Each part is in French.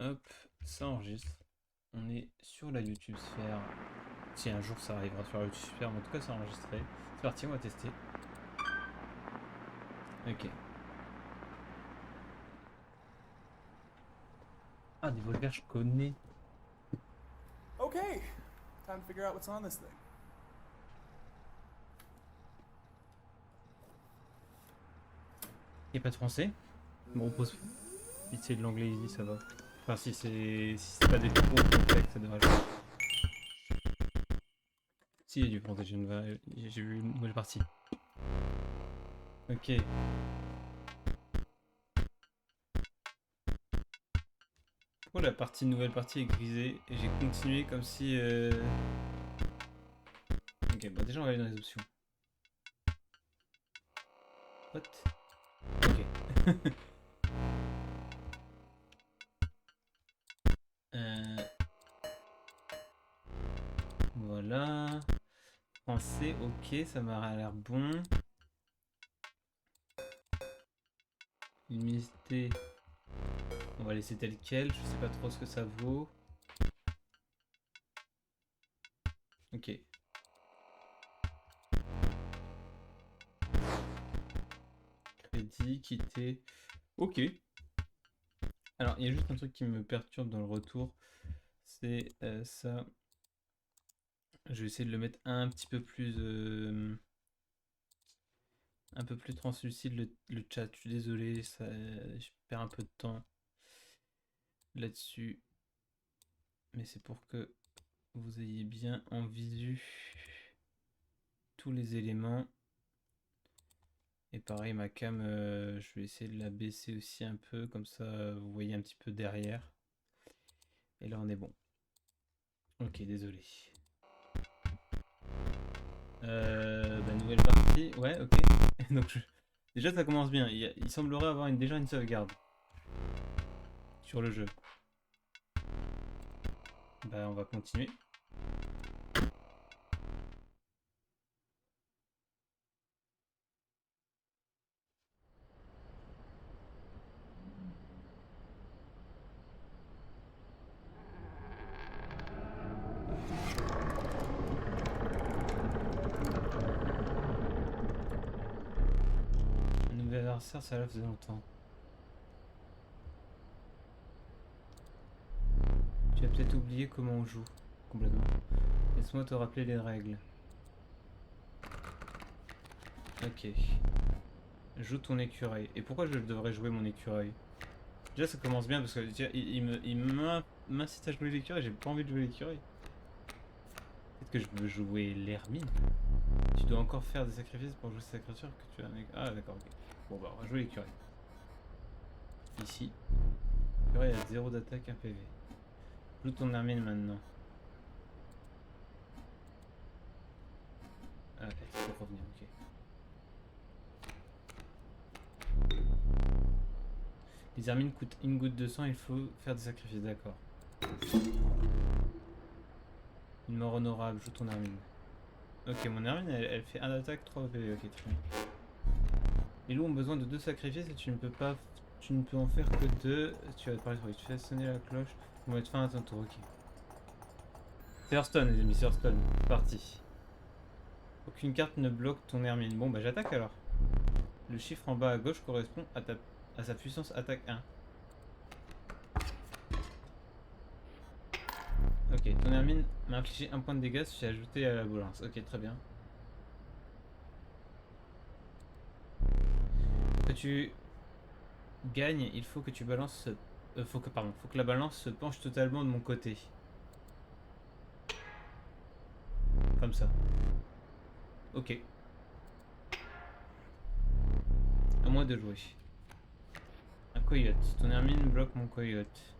Hop, ça enregistre. On est sur la YouTube Sphère. Si un jour ça arrivera sur la YouTube Sphère, mais en tout cas c'est enregistré. C'est parti, on va tester. Ok. Ah, des volvers, je connais. Okay, time to figure out what's on this thing. Il n'y a pas de français. Bon, on pose. Si c'est de l'anglais easy, ça va. Enfin, si c'est pas des trop complexes, ça devrait aller. Si, il y a du français, j'ai vu une nouvelle partie. Ok. Pourquoi la nouvelle partie est grisée et j'ai continué comme si. Ok, bon, déjà on va aller dans les options. What? Ok. Euh, voilà. Français, ok, ça m'a l'air bon. Luminosité, on va laisser tel quel, je sais pas trop ce que ça vaut. Ok. Crédit, quitter. Ok. Alors, il y a juste un truc qui me perturbe dans le retour. C'est ça. Je vais essayer de le mettre un peu plus translucide le chat. Je suis désolé, ça, je perds un peu de temps là-dessus. Mais c'est pour que vous ayez bien en visu tous les éléments. Et pareil, ma cam, je vais essayer de la baisser aussi un peu, comme ça vous voyez un petit peu derrière. Et là on est bon. Ok, désolé. Nouvelle partie, ouais, ok. Donc déjà ça commence bien, il semblerait avoir déjà une sauvegarde sur le jeu. Bah on va continuer. Un nouvel adversaire, ça là faisait longtemps. Tu as peut-être oublié comment on joue. Complètement. Laisse-moi te rappeler les règles. Ok. Joue ton écureuil. Et pourquoi je devrais jouer mon écureuil? Déjà ça commence bien parce que déjà, il m'incite à jouer l'écureuil, j'ai pas envie de jouer l'écureuil. Peut-être que je veux jouer l'hermine. Tu dois encore faire des sacrifices pour jouer cette créature que tu as. Ah d'accord, ok. Bon bah on va jouer l'écureuil. Ici. L'écureuil a 0 d'attaque, 1 PV. Joue ton hermine maintenant. Ah, elle peut revenir, ok. Les hermines coûtent une goutte de sang, il faut faire des sacrifices, d'accord. Une mort honorable, joue ton hermine. Ok, mon hermine elle fait 1 d'attaque, 3 PV, ok, très bien. Les loups ont besoin de 2 sacrifices et tu ne peux pas. Tu ne peux en faire que 2. Tu vas te parler, tu fais sonner la cloche pour mettre fin à ton tour, ok. C'est Hearthstone, les amis, c'est Hearthstone. C'est parti. Aucune carte ne bloque ton hermine. Bon, bah j'attaque alors. Le chiffre en bas à gauche correspond à sa puissance attaque 1. Ok, ton hermine m'a infligé 1 point de dégâts, j'ai ajouté à la balance. Ok, très bien. Pour que tu gagnes, il faut que tu balances. Faut que la balance se penche totalement de mon côté. Comme ça. Ok. À moi de jouer. Un coyote. Ton hermine bloque mon coyote.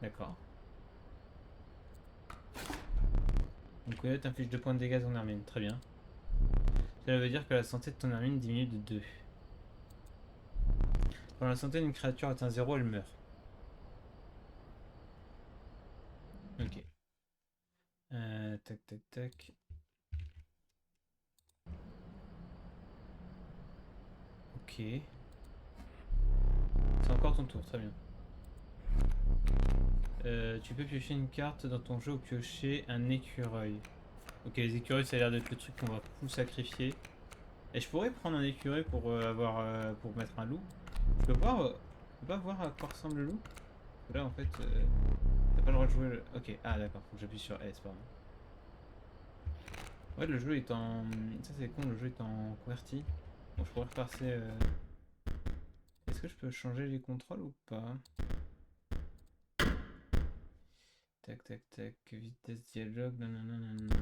D'accord. Mon coyote inflige 2 points de dégâts à ton hermine. Très bien. Cela veut dire que la santé de ton hermine diminue de 2. Quand la santé d'une créature atteint 0, elle meurt. Ok. Tac, tac, tac. Ok. C'est encore ton tour, très bien. Tu peux piocher une carte dans ton jeu ou piocher un écureuil. Ok, les écureuils, ça a l'air d'être le truc qu'on va full sacrifier. Et je pourrais prendre un écureuil pour pour mettre un loup. Je peux voir, je peux pas voir à quoi ressemble le loup. Parce que là, en fait, t'as pas le droit de jouer. Ok, ah d'accord, faut que j'appuie sur S, pardon. Ouais, le jeu est en. Ça c'est con, le jeu est en QWERTY. Bon, je pourrais repasser. Est-ce que je peux changer les contrôles ou pas? Tac, tac, tac. Vitesse dialogue, nanana, nanana.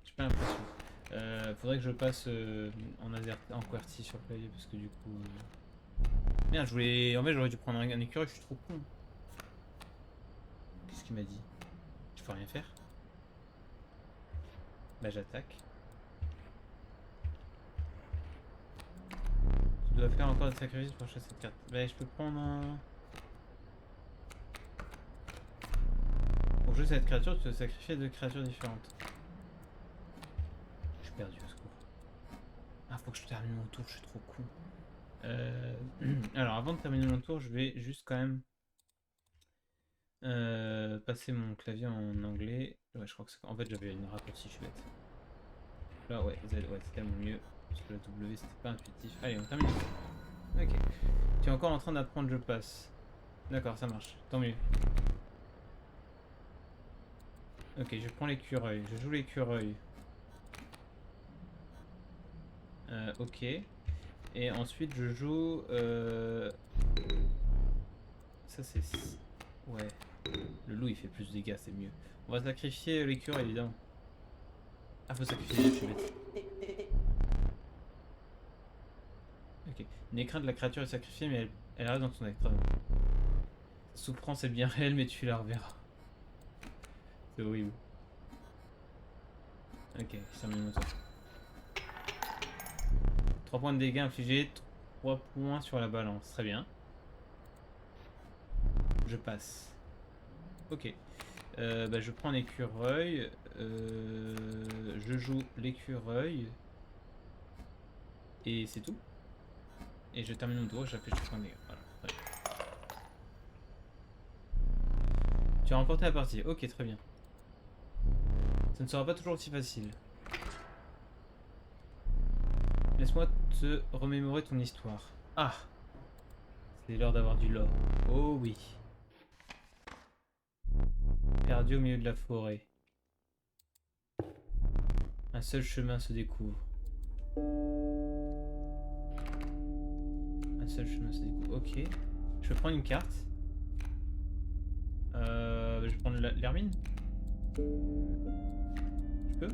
J'ai pas l'impression. Faudrait que je passe en QWERTY sur clavier parce que du coup. Merde, je voulais. En fait, j'aurais dû prendre un écureuil, je suis trop con. Qu'est-ce qu'il m'a dit? Je peux rien faire? Bah, j'attaque. Tu dois faire encore des sacrifices pour acheter cette carte. Bah, je peux prendre un. Pour jouer cette créature, tu dois sacrifier 2 créatures différentes. Je suis perdu, au secours. Ah, faut que je termine mon tour, je suis trop con. Alors, avant de terminer mon tour, je vais juste quand même passer mon clavier en anglais. Ouais, je crois que c'est. En fait, j'avais une raccourci, je suis bête. Là, ouais, Z, ouais, c'est tellement mieux. Parce que le W, c'était pas intuitif. Allez, on termine. Ok. Tu es encore en train d'apprendre, je passe. D'accord, ça marche. Tant mieux. Ok, je prends l'écureuil. Je joue l'écureuil. Ok. Et ensuite, je joue... Ça, c'est... Ouais. Le loup, il fait plus de dégâts, c'est mieux. On va sacrifier l'écureuil, évidemment. Ah, faut sacrifier les, je suis bête. Ok. Une écran de la créature est sacrifiée, mais elle reste dans ton écran. Souffrance est bien réelle, mais tu la reverras. C'est horrible. Ok, je termine mon tour. 3 points de dégâts infligés, 3 points sur la balance. Très bien. Je passe. Ok. Bah, je prends l'écureuil. Je joue l'écureuil. Et c'est tout. Et je termine mon tour et j'appuie sur point de dégâts. Voilà. Très bien. Tu as remporté la partie. Ok, très bien. Ça ne sera pas toujours aussi facile. Laisse-moi te remémorer ton histoire. Ah! C'est l'heure d'avoir du lore. Oh oui. Perdu au milieu de la forêt. Un seul chemin se découvre. Un seul chemin se découvre. Ok. Je peux prendre une carte. Je vais prendre l'hermine. Je peux?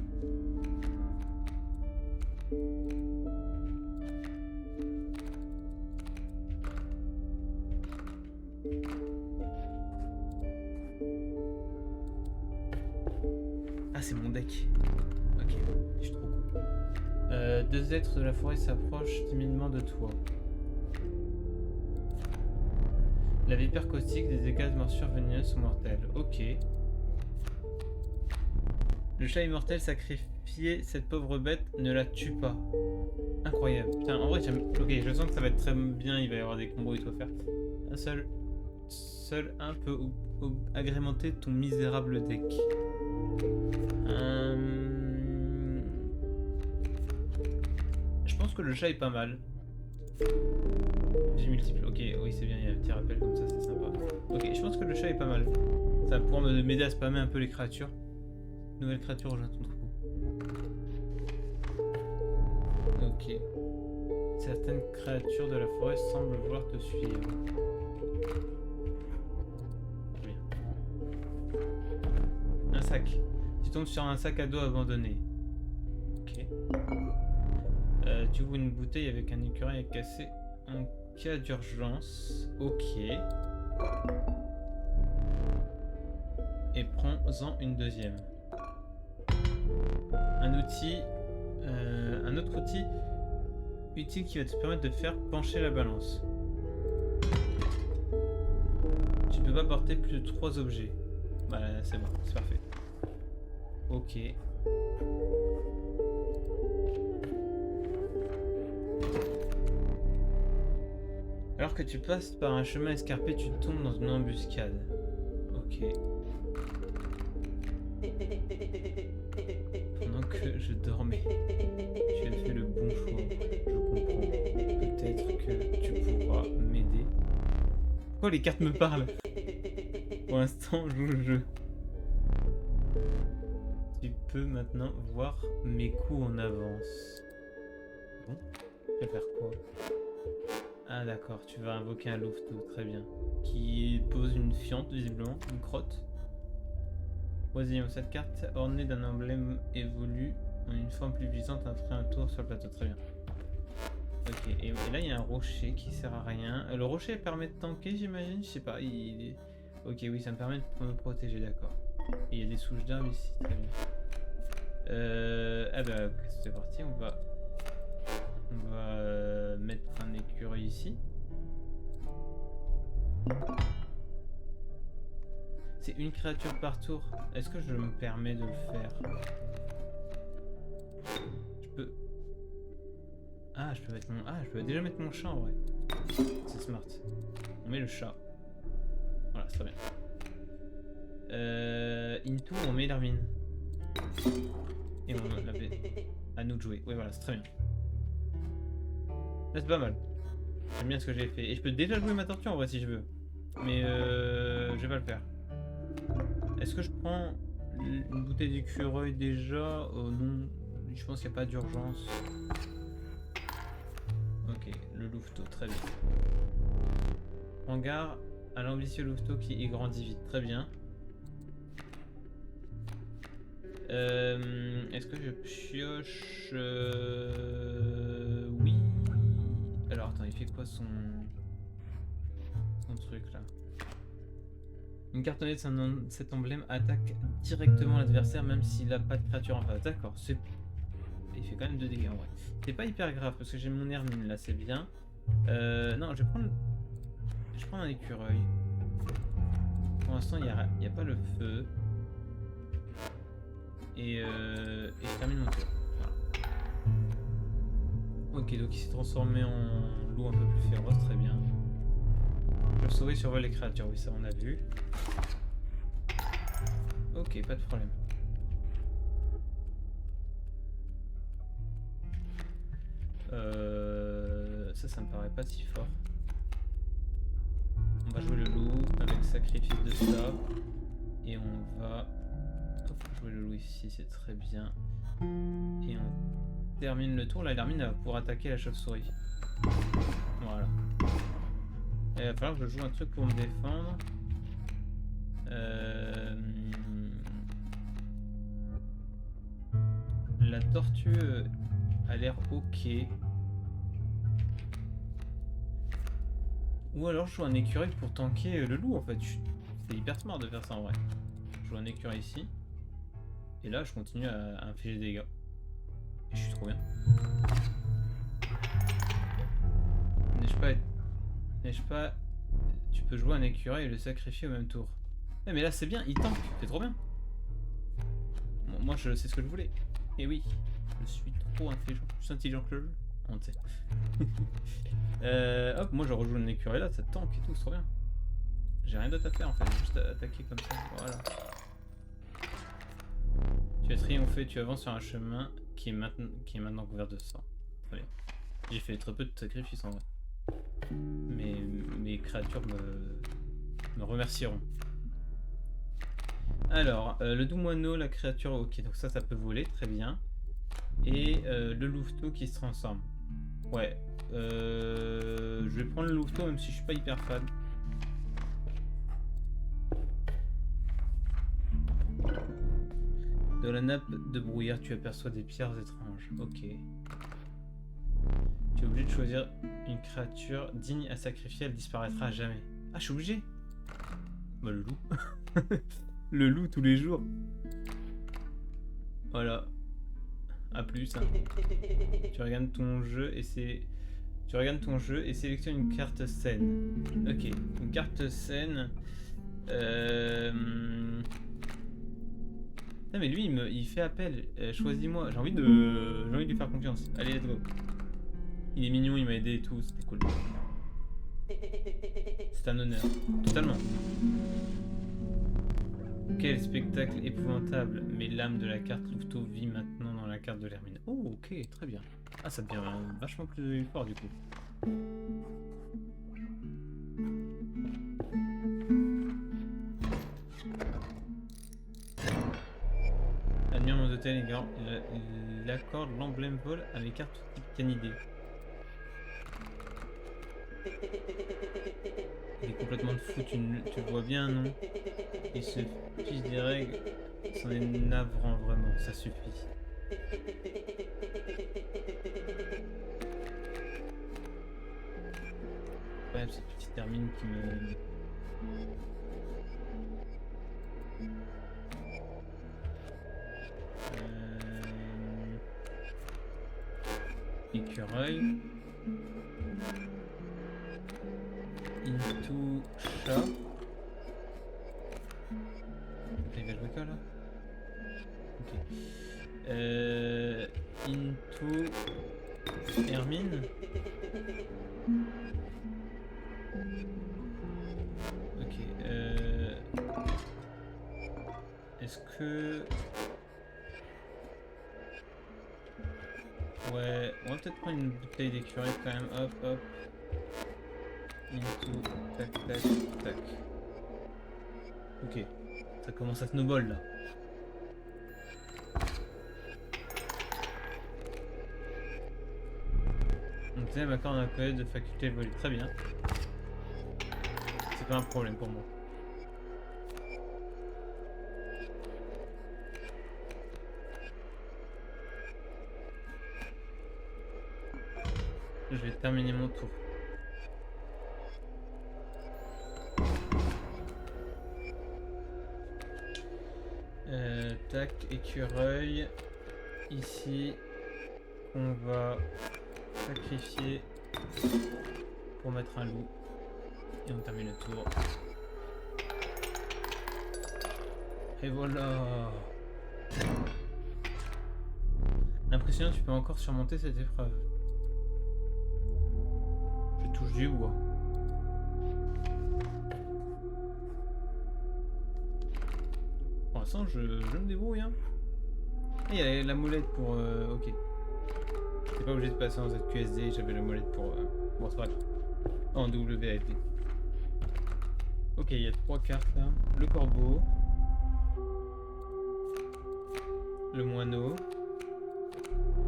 Ah, c'est mon deck. Ok, je suis trop cool. 2 êtres de la forêt s'approchent timidement de toi. La vipère caustique, des dégâts de morsure venimeuses sont mortels. Ok. Le chat immortel sacrifié, cette pauvre bête, ne la tue pas. Incroyable. Putain, en vrai, j'aime. Ok, je sens que ça va être très bien, il va y avoir des combos et tout à faire. Un seul un peut agrémenter ton misérable deck. Je pense que le chat est pas mal. J'ai multiple. Ok, oui, c'est bien, il y a un petit rappel comme ça, c'est sympa. Ok, je pense que le chat est pas mal. Ça va pouvoir m'aider à spammer un peu les créatures. Nouvelle créature rejoint ton troupeau. Ok. Certaines créatures de la forêt semblent vouloir te suivre. Bien. Un sac. Tu tombes sur un sac à dos abandonné. Ok. Tu ouvres une bouteille avec un écureuil cassé en cas d'urgence. Ok. Et prends-en une deuxième. Un outil. Un autre outil utile qui va te permettre de faire pencher la balance. Tu ne peux pas porter plus de 3 objets. Bah c'est bon, c'est parfait. Ok. Alors que tu passes par un chemin escarpé, tu tombes dans une embuscade. Ok. Pendant que je dormais, j'ai fait le bon choix. Je comprends. Peut-être que tu pourras m'aider. Pourquoi les cartes me parlent? Pour l'instant, je joue le jeu. Tu peux maintenant voir mes coups en avance. Bon, tu vas faire quoi? Ah d'accord, tu vas invoquer un louveteau, très bien. Qui pose une fiente, visiblement, une crotte. Oisillon, cette carte ornée d'un emblème évolue en une forme plus puissante après un tour sur le plateau, très bien. Ok, et là il y a un rocher qui sert à rien. Le rocher permet de tanker, j'imagine, je sais pas, il est... Ok, oui, ça me permet de me protéger, d'accord. Et il y a des souches d'arbres ici, très bien. Ah bah, c'est parti, on va mettre un écureuil ici. C'est une créature par tour. Est-ce que je me permets de le faire? Je peux... Ah, je peux mettre mon... Ah, je peux déjà mettre mon chat en vrai. C'est smart. On met le chat. Voilà, c'est très bien. Into, on met l'hermine. Et on l'avait... À nous de jouer. Oui, voilà, c'est très bien. Là, c'est pas mal. J'aime bien ce que j'ai fait. Et je peux déjà jouer ma tortue en vrai si je veux. Mais je vais pas le faire. Est-ce que je prends une bouteille d'écureuil déjà? Non, je pense qu'il n'y a pas d'urgence. Ok, le louveteau, très bien. Prends garde à l'ambitieux louveteau qui grandit vite, très bien. Est-ce que je pioche oui. Alors attends, il fait quoi son truc là? Une carte donnée de cet emblème attaque directement l'adversaire même s'il n'a pas de créature en face. D'accord, c'est... Il fait quand même 2 dégâts en vrai. C'est pas hyper grave parce que j'ai mon hermine là, c'est bien. Non, je vais prendre... Je prends un écureuil. Pour l'instant, il n'y a pas le feu. Et je termine mon tour. Voilà. Ok, donc il s'est transformé en loup un peu plus féroce, très bien. Le souris survole les créatures, oui, ça on a vu. Ok, pas de problème. Ça me paraît pas si fort. On va jouer le loup avec sacrifice de ça. Et on va jouer le loup ici, c'est très bien. Et on termine le tour. Là, l'hermine va pouvoir attaquer la chauve-souris. Voilà. Et il va falloir que je joue un truc pour me défendre. La tortue a l'air ok. Ou alors je joue un écureuil pour tanker le loup en fait. C'est hyper smart de faire ça en vrai. Je joue un écureuil ici. Et là je continue à infliger des dégâts. Et je suis trop bien. N'ai-je pas... Tu peux jouer un écureuil et le sacrifier au même tour. Ouais, mais là c'est bien, il tank, c'est trop bien. Bon, moi je sais ce que je voulais. Et oui, je suis trop intelligent, plus intelligent que le jeu. On sait. Hop, moi je rejoue un écureuil là, ça tank et tout, c'est trop bien. J'ai rien d'autre à faire en fait, juste à attaquer comme ça, voilà. Tu as triomphé, tu avances sur un chemin qui est maintenant couvert de sang. Très bien. J'ai fait très peu de sacrifices en vrai. Mais mes créatures me remercieront. Alors, le doux moineau, la créature, ok, donc ça peut voler, très bien. Et le louveteau qui se transforme. Ouais, je vais prendre le louveteau même si je suis pas hyper fan. De la nappe de brouillard, tu aperçois des pierres étranges. Ok. Tu es obligé de choisir une créature digne à sacrifier, elle disparaîtra à jamais. Ah, je suis obligé? Bah, le loup. Le loup tous les jours. Voilà. A plus. Hein. Tu regardes ton jeu et sélectionne une carte saine. Ok, une carte saine. Non mais lui il fait appel. Choisis-moi. J'ai envie de lui faire confiance. Allez, let's go. Il est mignon, il m'a aidé et tout, c'était cool. c'est un honneur. Totalement. Quel spectacle épouvantable. Mais l'âme de la carte Louveteau vit maintenant dans la carte de l'Hermine. Oh, ok, très bien. Ah, ça devient vachement plus fort du coup. Admire mon hôtel, il accorde l'emblème vol à mes cartes type canidé. Il est complètement fou, tu le vois bien, non? Il se fiche des règles, c'en est navrant vraiment, ça suffit. Ouais, cette petite Hermine qui me... Écureuil. Into chat. Il va jouer quoi là? Ok. Into Hermine. Ok. Est-ce que... Ouais, on va peut-être prendre une bouteille d'écureuil quand même. Hop, hop. Into, tac, tac, tac. Ok, ça commence à snowball là. Donc c'est ma corde appel de faculté volée. Très bien. C'est pas un problème pour moi. Je vais terminer mon tour. Tac, écureuil. Ici, on va sacrifier pour mettre un loup. Et on termine le tour. Et voilà. Impressionnant, tu peux encore surmonter cette épreuve. Je touche du bois. Pour l'instant, je me débrouille. Hein. Et il y a la molette pour... ok. J'étais pas obligé de passer en ZQSD, j'avais la molette pour... Bon, c'est pas grave. En WAD. Ok, il y a 3 cartes là. Le corbeau. Le moineau.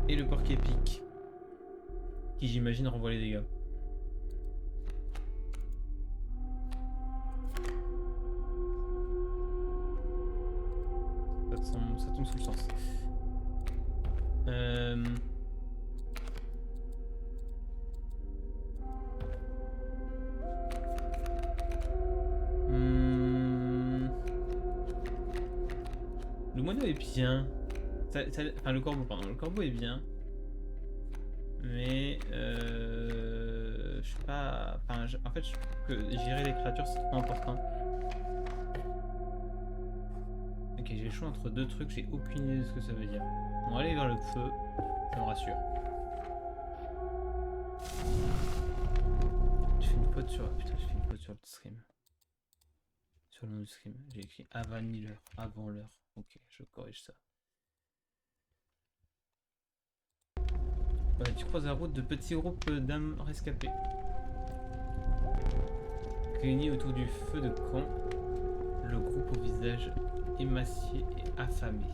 Et le porc épique. Qui j'imagine renvoie les dégâts. Ça tombe sous le sens. Le moineau est bien. Enfin, le corbeau, pardon. Le corbeau est bien. Mais je sais pas. Enfin, en fait, je trouve que gérer les créatures c'est trop important. Ok, j'ai le choix entre deux trucs, j'ai aucune idée de ce que ça veut dire. On va aller vers le feu, ça me rassure. Je fais une faute sur... Putain, j'ai fait une faute sur le stream. Sur le nom du stream. J'ai écrit avant l'heure, avant l'heure. Ok, je corrige ça. Ouais, tu croises la route de petits groupes d'âmes rescapées. Réunis autour du feu de camp, le groupe au visage émacié et affamé.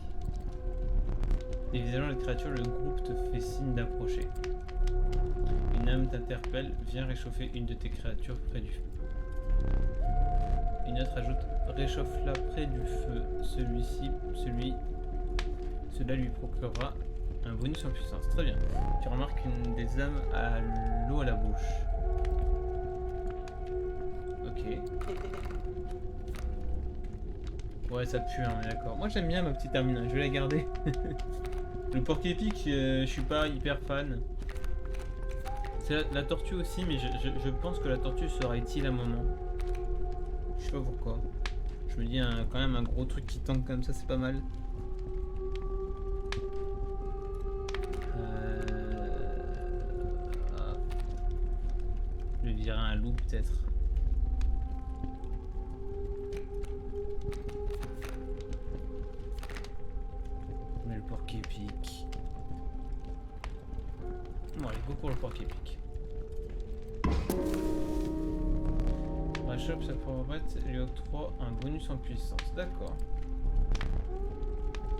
Dévisageant les créatures, le groupe te fait signe d'approcher. Une âme t'interpelle, viens réchauffer une de tes créatures près du feu. Une autre ajoute, réchauffe-la près du feu. Cela lui procurera un bonus en puissance. Très bien. Tu remarques une des âmes a l'eau à la bouche. Ok. Ouais, ça pue, hein, on est d'accord. Moi j'aime bien ma petite Hermine, je vais la garder. Le porc épique, je suis pas hyper fan. C'est la tortue aussi, mais je pense que la tortue sera utile à un moment. Je sais pas pourquoi. Je me dis quand même un gros truc qui tank comme ça, c'est pas mal. Je vais virer un loup peut-être. porc épic. Bon, allez, go pour le porc épic. Shop, sa propriété lui octroie un bonus en puissance. D'accord.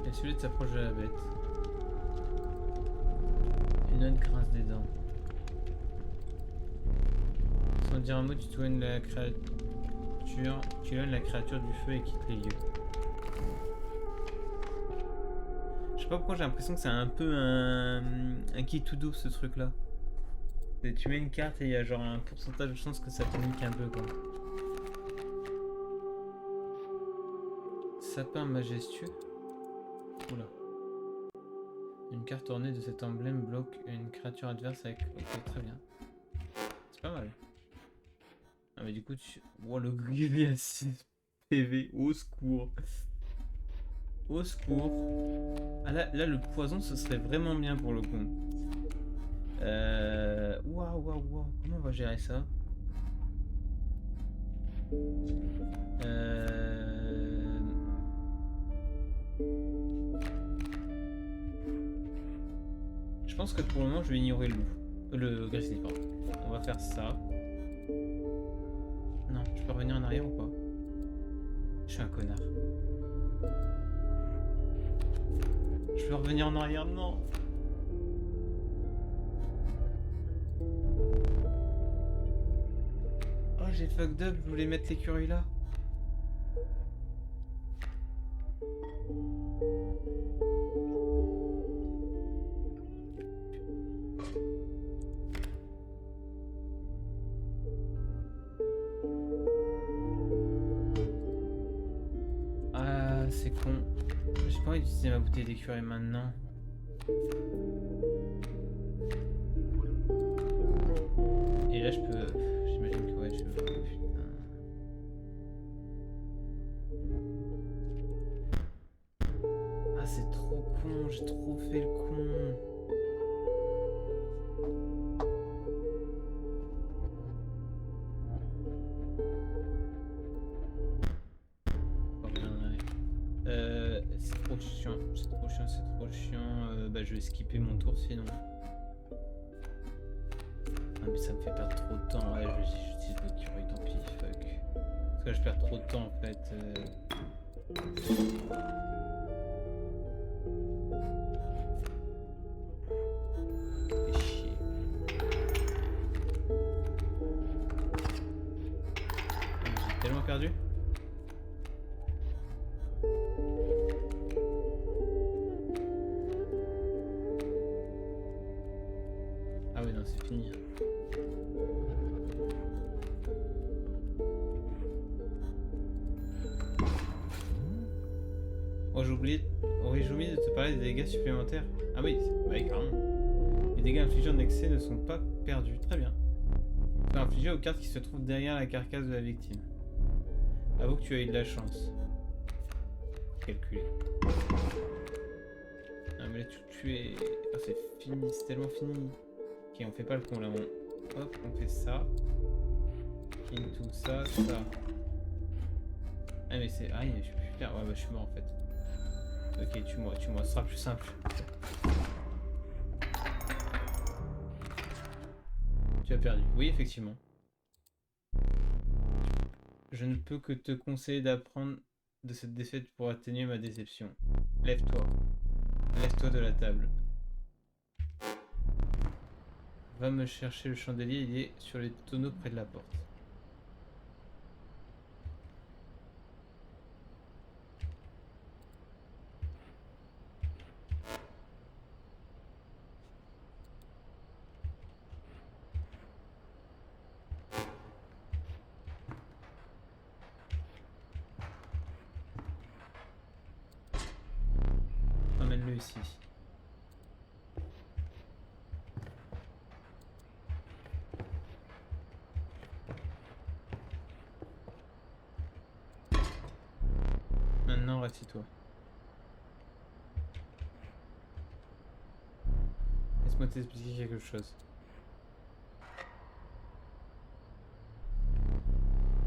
Et celui de s'approche de la bête. Une autre grince des dents. Sans dire un mot, tu éloignes la créature. Tu éloignes la créature du feu et quittes les lieux. Je sais pas pourquoi j'ai l'impression que c'est un peu un kit to do ce truc là. Tu mets une carte et il y a genre un pourcentage de chance que ça te nique un peu quoi. Sapin majestueux. Oula. Une carte ornée de cet emblème bloque une créature adverse avec... Ok, très bien. C'est pas mal. Ah mais du coup tu... Wow, le grizzly à 6 PV. Au secours. Au secours. Ah là le poison ce serait vraiment bien pour le coup. Waouh. Comment on va gérer ça? Je pense que pour le moment je vais ignorer le loup. Le grizzly, pardon. On va faire ça. Non, je peux revenir en arrière ou pas? Je suis un connard. Je peux revenir en arrière, non. Oh, j'ai fucked up, je voulais mettre l'écureuil là. Ah, c'est con. J'ai pas envie d'utiliser ma bouteille d'écureuil maintenant. Et là, je peux... J'imagine que ouais, je peux... Putain. Ah, c'est trop con, j'ai trop fait le con. C'est trop chiant, c'est trop chiant. Bah, je vais skipper mon tour sinon. Ah, mais ça me fait perdre trop de temps. Ouais, j'utilise l'écureuil, tant pis, fuck. Parce que là, je perds trop de temps en fait. Fais chier. J'ai tellement perdu. Ah oui, non, c'est fini. Oh, j'ai oublié de te parler des dégâts supplémentaires. Ah oui, carrément. Les dégâts infligés en excès ne sont pas perdus. Très bien. Tu peux infliger aux cartes qui se trouvent derrière la carcasse de la victime. Avoue que tu as eu de la chance. Calculer. Ah mais là tu es... Ah c'est fini, c'est tellement fini. Ok, on fait pas le con là. Hop, on fait ça. Into ça, ça. Ah mais c'est... Ah, je peux faire... Ouais bah je suis mort en fait. Ok, tue-moi, ce sera plus simple. Tu as perdu. Oui, effectivement. Je ne peux que te conseiller d'apprendre de cette défaite pour atténuer ma déception. Lève-toi. Lève-toi de la table. Va me chercher le chandelier, il est sur les tonneaux près de la porte. Emmène-le ici. Maintenant, rassis-toi. Laisse-moi t'expliquer quelque chose.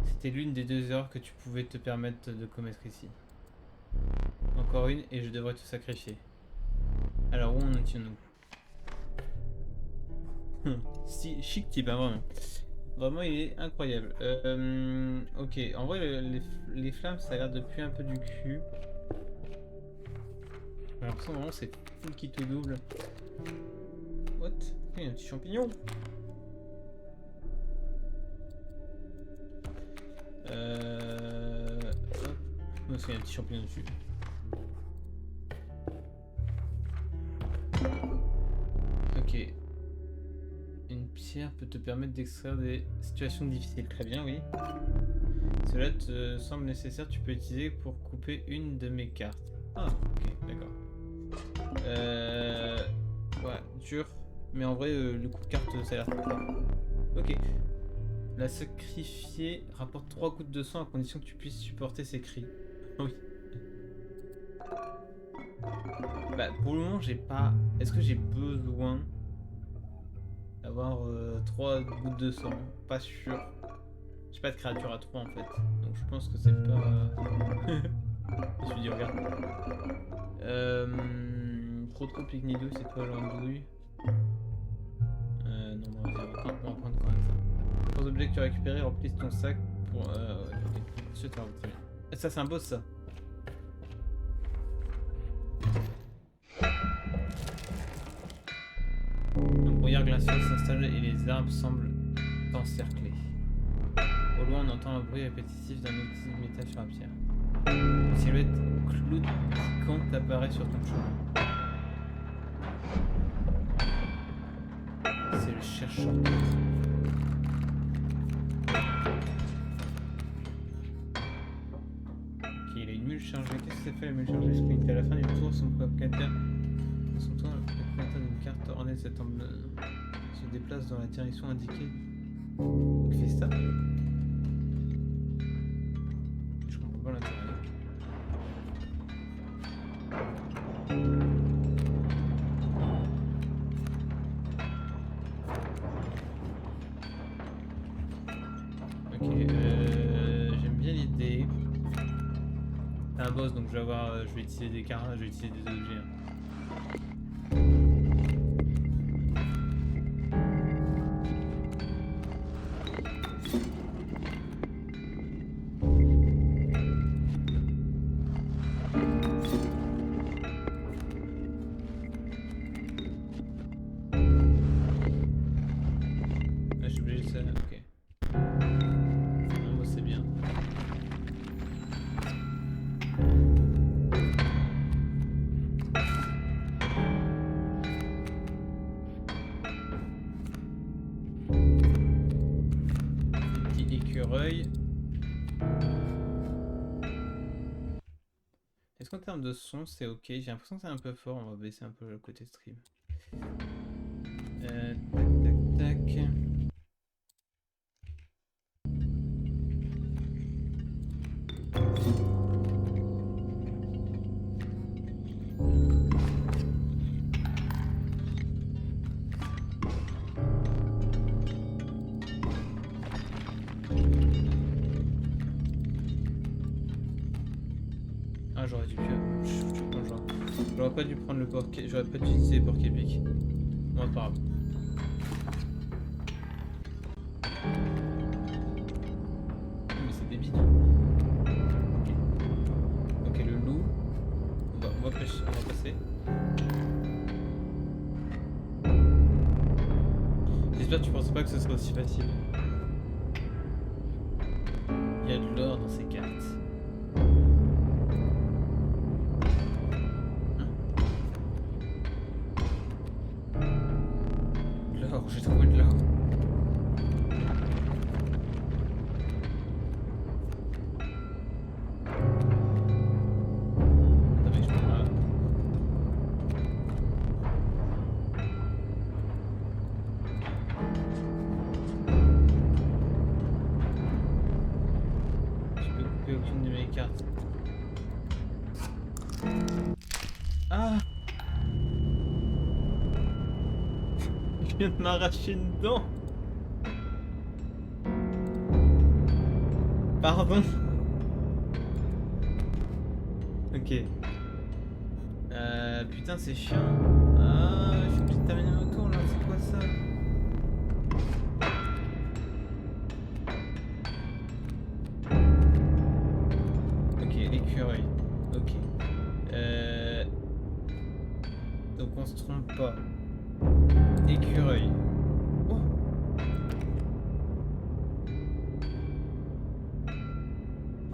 C'était l'une des 2 erreurs que tu pouvais te permettre de commettre ici. Encore une et je devrais te sacrifier. Alors où en étions-nous? Si, chic type, hein, vraiment. Vraiment, il est incroyable. Ok, en vrai, les flammes, ça a l'air de puer un peu du cul. J'ai l'impression vraiment c'est full qui te double. What? Il y a un petit champignon. Hop. Non, c'est un petit champignon dessus. Ok. Une pierre peut te permettre d'extraire des situations difficiles. Très bien, oui. Cela te semble nécessaire, tu peux l'utiliser pour couper une de mes cartes. Ah, ok, d'accord. Ouais, dur. Mais en vrai, le coup de carte, ça a l'air fort. Ok. La sacrifier rapporte 3 gouttes de sang à condition que tu puisses supporter ses cris. Oui. Bah, pour le moment, j'ai pas... Est-ce que j'ai besoin d'avoir 3 gouttes de sang? Pas sûr. J'ai pas de créature à 3 en fait. Donc je pense que c'est pas... Je me suis dit, regarde. Trop pique-nidouille, c'est quoi l'andouille? Non, on va prendre quand même ça. Trois objets que tu as récupérés remplissent ton sac pour... ouais, ok. Ensuite, très bien. Ça, c'est un boss, ça. Un brouillard glacial s'installe et les arbres semblent t'encercler. Au loin, on entend un bruit répétitif d'un outil de métal sur la pierre. Une silhouette claudiquante apparaît sur ton chemin. C'est le chercheur d'or. Ok, il a une mule chargée. Qu'est-ce que ça fait la mule chargée? Sprint à la fin du tour, son propriétaire. Son tour, le propriétaire d'une carte ornée de cet emblème se déplace dans la direction indiquée. Il fait ça? Je comprends pas l'intérêt. Ok, j'aime bien l'idée. C'est un boss donc je vais avoir, je vais utiliser des cartes, je vais utiliser des objets. Ah, je suis obligé de ça, ok. Non, c'est bien. Petit écureuil. Est-ce qu'en termes de son c'est ok? J'ai l'impression que c'est un peu fort, on va baisser un peu le côté stream. Tac tac tac. Ah, j'aurais dû j'aurais pas dû prendre le porc, j'aurais pas dû utiliser le porc épic. Moi, pas grave. Mais c'est débile. Ok, le loup. On va passer. J'espère que tu pensais pas que ce serait aussi facile. Il y a de l'or dans ces cartes. J'ai trouvé de l'or. Attends, mais je peux pas. Je peux couper aucune de mes cartes. Ah! Je viens de m'arracher une dent. Pardon. Ok. putain, c'est chiant. Ah, je suis obligé de terminer mon tour là, c'est quoi ça? Ok, l'écureuil. Ok. Donc on se trompe pas. Écureuil. Oh!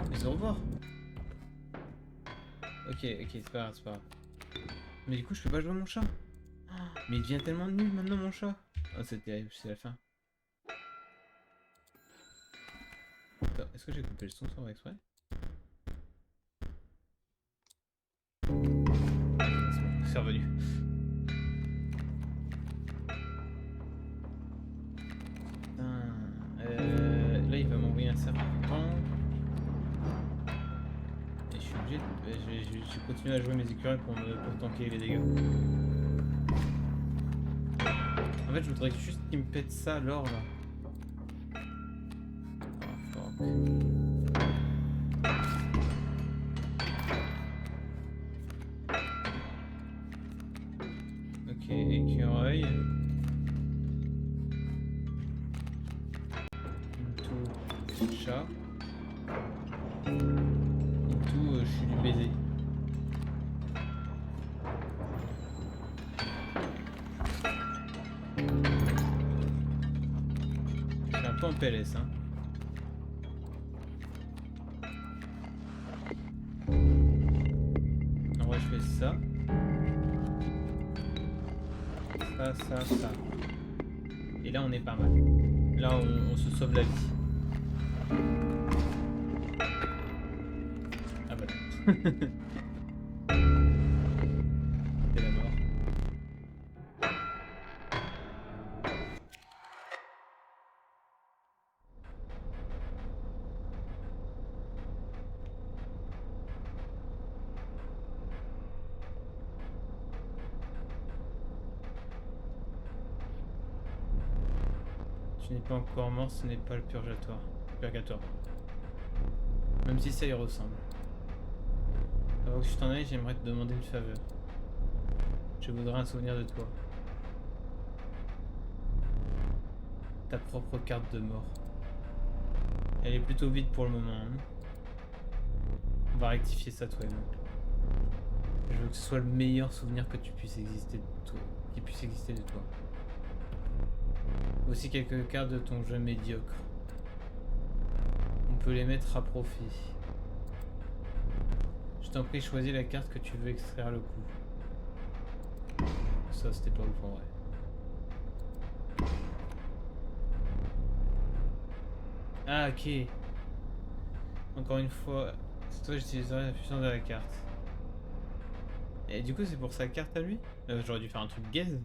Mais au revoir. Ok, c'est pas grave, c'est pas grave. Mais du coup, je peux pas jouer mon chat. Mais il devient tellement nul maintenant, mon chat. Oh, c'est terrible, c'est la fin. Attends, est-ce que j'ai coupé le son sans faire exprès? C'est bon, c'est revenu. Là, il va m'envoyer un serpent. Et je suis obligé de... je vais continuer à jouer mes écureuils pour tanker les dégâts. En fait, je voudrais juste qu'il me pète ça, l'or, là. Oh, fuck. Ok, écureuil. Into chat. Into, je suis du baiser. Je suis un peu en PLS, hein. En vrai, je fais ça. Ça. Et là, on est pas mal. Là, on se sauve la vie. Ah bah non. C'est la mort. Tu n'es pas encore mort, ce n'est pas le purgatoire. Même si ça y ressemble. Avant que je t'en aille, j'aimerais te demander une faveur. Je voudrais un souvenir de toi. Ta propre carte de mort. Elle est plutôt vide pour le moment. Hein. On va rectifier ça toi et moi. Je veux que ce soit le meilleur souvenir que tu puisses exister de toi. Qui puisse exister de toi. Aussi quelques cartes de ton jeu médiocre. On peut les mettre à profit. Je t'en prie, choisis la carte que tu veux extraire le coup. Ça, c'était pas ouf en vrai. Ah, ok. Encore une fois, c'est toi, j'utiliserai la puissance de la carte. Et du coup, c'est pour sa carte à lui? J'aurais dû faire un truc gaze.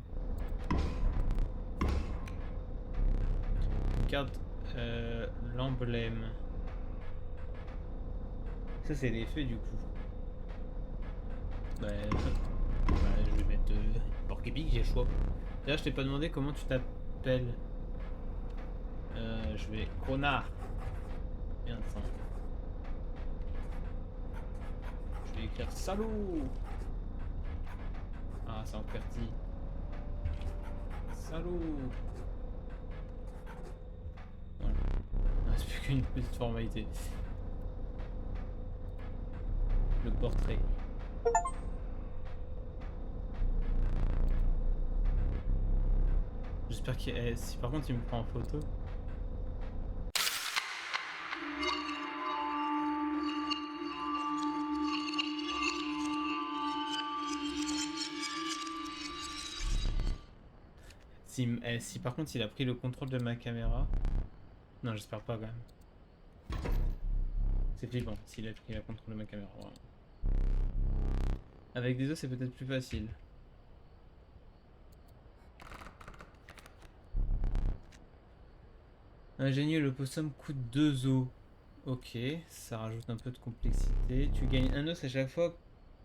Une carte, l'emblème. Ça, c'est l'effet du coup. Bah, je vais mettre porc épic, j'ai le choix. D'ailleurs, je t'ai pas demandé comment tu t'appelles. Je vais. Connard! Bien ça. Je vais écrire salaud! Ah, c'est en QWERTY. Salaud! Voilà. Il ne reste plus qu'une petite formalité. Le portrait. J'espère qu'il... si par contre il me prend en photo... Si par contre il a pris le contrôle de ma caméra... Non, j'espère pas quand même. C'est flippant s'il a pris le contrôle de ma caméra. Vraiment. Avec des os c'est peut-être plus facile. Ingénieux, le possum coûte 2 os. Ok, ça rajoute un peu de complexité. Tu gagnes un os à chaque fois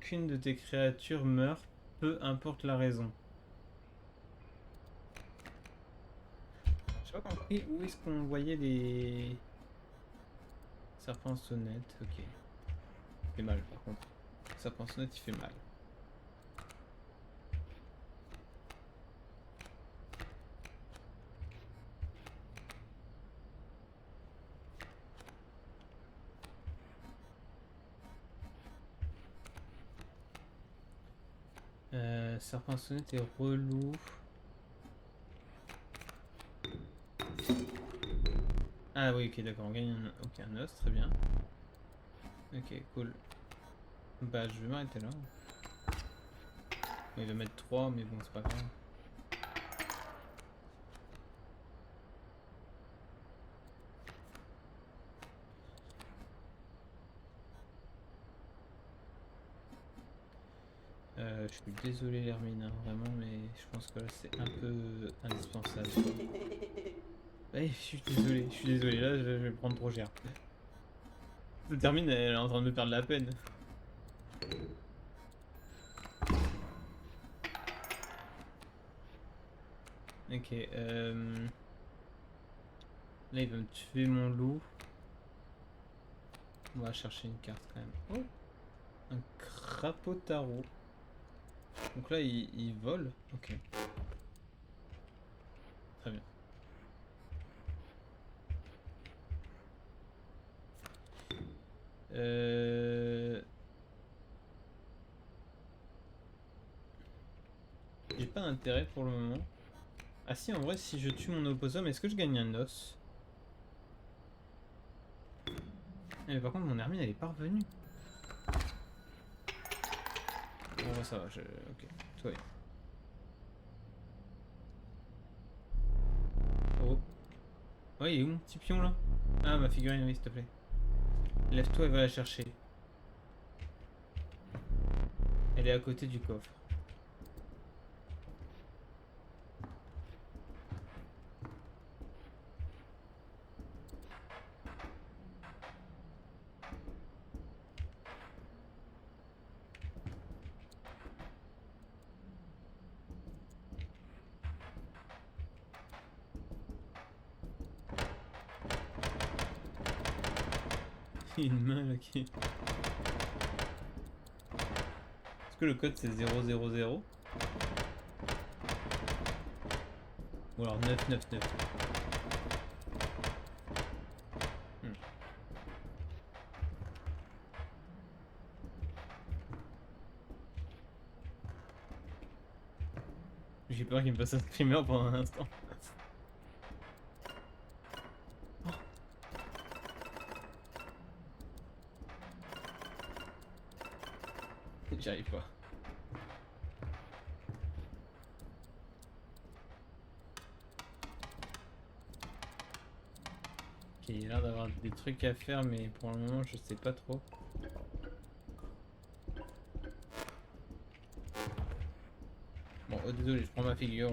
qu'une de tes créatures meurt, peu importe la raison. J'ai pas compris où est-ce qu'on voyait les serpents sonnettes. Ok. Il fait mal par contre. Le serpent sonnette il fait mal. Serpent sonnette est relou. Ah oui, ok, d'accord, on gagne un os, très bien. Ok, cool. Bah, je vais m'arrêter là. Il va mettre 3, mais bon, c'est pas grave. Je suis désolé, Hermine, hein, vraiment, mais je pense que là, c'est un peu indispensable. Ouais, je suis désolé, là, je vais prendre trop cher. Cette Hermine, elle est en train de me perdre la peine. Ok, là, il va me tuer mon loup. On va chercher une carte quand même. Oh, un crapaud tarot. Donc là, il vole. Ok. Très bien. J'ai pas d'intérêt pour le moment. Ah si, en vrai, si je tue mon oposum, est-ce que je gagne un os? Mais par contre, mon hermine, elle est pas revenue. Bon, ça va, ok, tout va bien. Oh. Ouais, il est où mon petit pion là? Ah, ma figurine, oui, s'il te plaît. Lève-toi et va la chercher. Elle est à côté du coffre. Il y a une main là qui... Est-ce que le code c'est 000? Ou alors 999? J'ai peur qu'il me fasse un screamer pendant un instant. J'y arrive pas. Ok, il a l'air d'avoir des trucs à faire, mais pour le moment, je sais pas trop. Bon, désolé, je prends ma figure,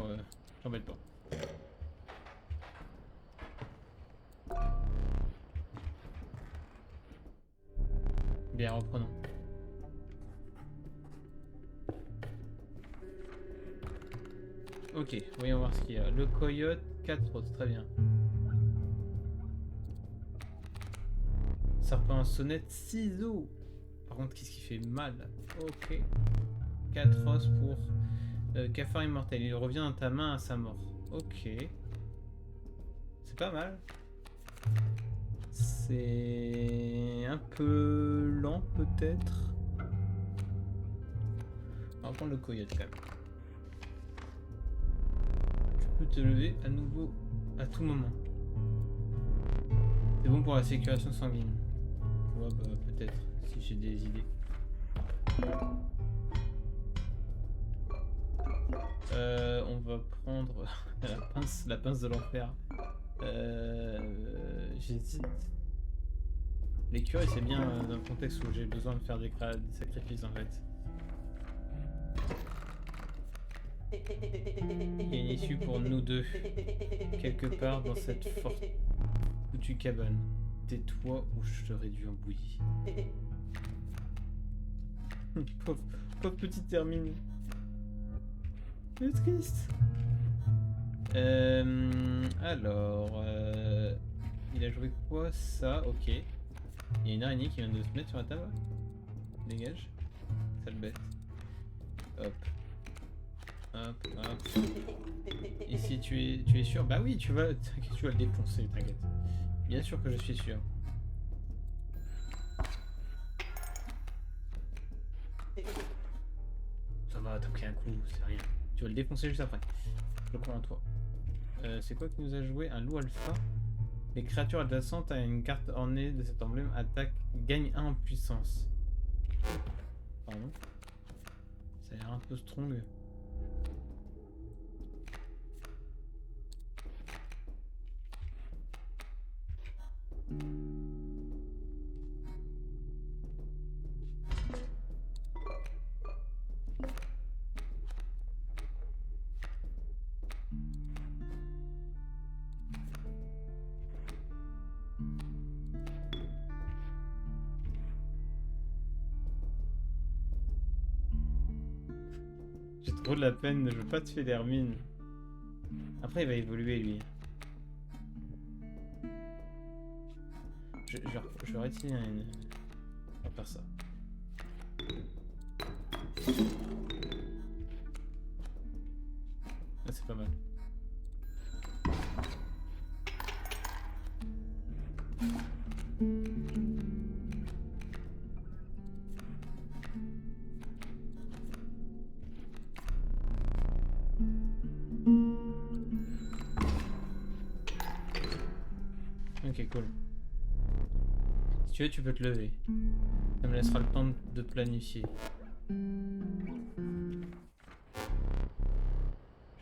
j'embête pas. Bien, reprenons. Ok, voyons voir ce qu'il y a. Le coyote, 4 roses, très bien. Serpent à sonnette, ciseaux. Par contre, qu'est-ce qui fait mal? Ok. 4 roses pour cafard immortel. Il revient dans ta main à sa mort. Ok. C'est pas mal. C'est un peu lent peut-être. On va prendre le coyote quand même. Tu peux te lever à nouveau à tout moment. C'est bon pour la circulation sanguine. Ouais, bah peut-être, si j'ai des idées. On va prendre la pince de l'enfer. J'hésite. L'écureuil c'est bien dans le contexte où j'ai besoin de faire des sacrifices en fait. Il y a une issue pour nous deux, quelque part dans cette forte foutue cabane. Tais-toi ou je te réduis en bouillie. pauvre petite Hermine. C'est triste. Alors, il a joué quoi? Ça, ok. Il y a une araignée qui vient de se mettre sur la table. Dégage. Sale bête. Hop. Hop, hop. Ici, tu es sûr? Bah oui, tu vas le défoncer, t'inquiète. Bien sûr que je suis sûr. Ça va, t'as pris un coup, c'est rien. Tu vas le défoncer juste après. Je crois en toi. C'est quoi qui nous a joué? Un loup alpha. Les créatures adjacentes à une carte ornée de cet emblème attaque, gagne 1 en puissance. Pardon. Ça a l'air un peu strong. J'ai trop de la peine, je veux pas tuer l'hermine. Après, il va évoluer lui. Je vais retirer une. On va faire ça. Ah, c'est pas mal. Ok, cool. Si tu veux, tu peux te lever. Ça me laissera le temps de planifier. Je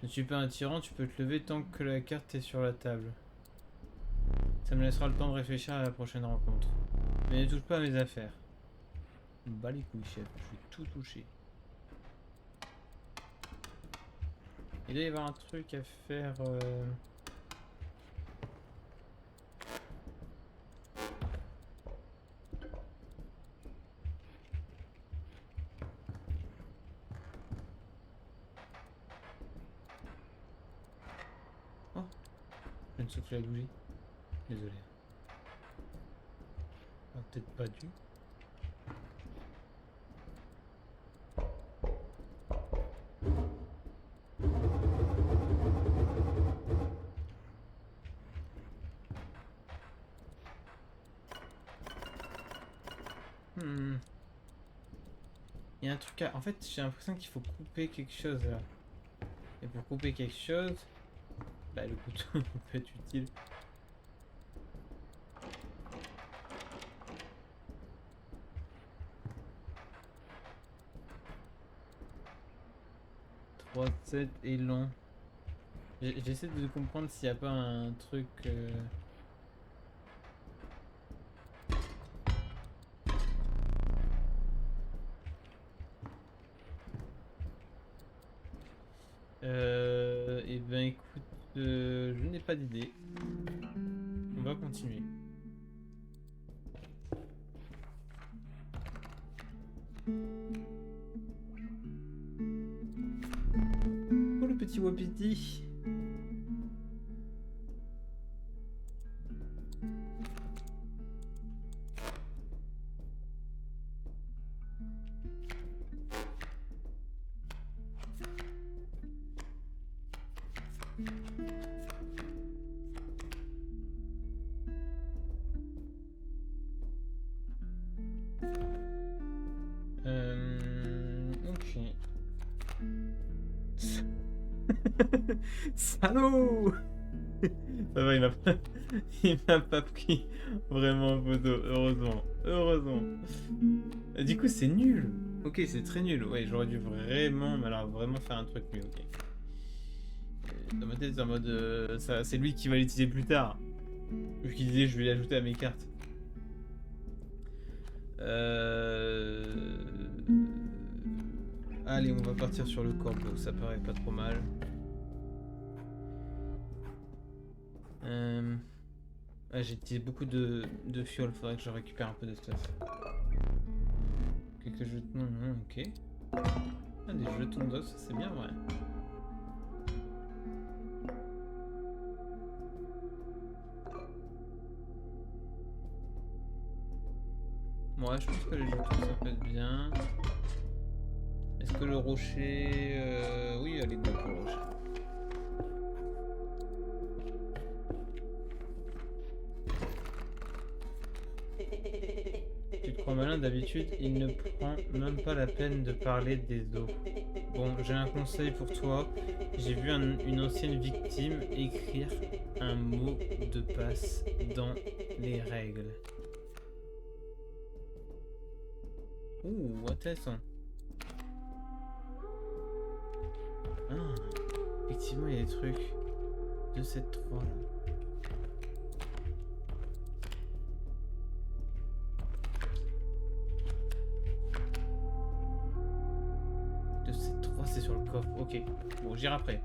ne suis pas un tyran, tu peux te lever tant que la carte est sur la table. Ça me laissera le temps de réfléchir à la prochaine rencontre. Mais ne touche pas à mes affaires. Bah les couilles, chef, je vais tout toucher. Il doit y avoir un truc à faire... Oh, je viens de souffler la bougie. Désolé. Ah, peut-être pas dû. Il y a un truc à... En fait, j'ai l'impression qu'il faut couper quelque chose là. Et pour couper quelque chose, bah le couteau peut être utile. Trois, 7 et long. J'essaie de comprendre s'il n'y a pas un truc... Et ben écoute, je n'ai pas d'idée. On va continuer. Oh le petit wapiti. Ok. Salaud. Ça va, il m'a pas pris vraiment en photo, heureusement. Heureusement. Du coup, c'est nul. Ok, c'est très nul. Ouais, j'aurais dû vraiment, mais alors vraiment faire un truc mieux, ok. Dans ma tête, c'est en mode... ça, c'est lui qui va l'utiliser plus tard. Vu qu'il disait, je vais l'ajouter à mes cartes. Allez, on va partir sur le corbeau, ça paraît pas trop mal. Ah, j'ai utilisé beaucoup de fiole, faudrait que je récupère un peu de stuff. Quelques jetons, ok. Ah, des jetons d'os, c'est bien vrai. Ouais, je pense que les jetons ça peut être bien. Est-ce que le rocher... Oui, allez, go pour le rocher. Tu te crois malin, d'habitude, il ne prend même pas la peine de parler des os. Bon, j'ai un conseil pour toi. J'ai vu une ancienne victime écrire un mot de passe dans les règles. Ouh, intéressant. Ah, effectivement, il y a des trucs. 2, 7, 3 là. C'est sur le coffre, ok. Bon, j'irai après.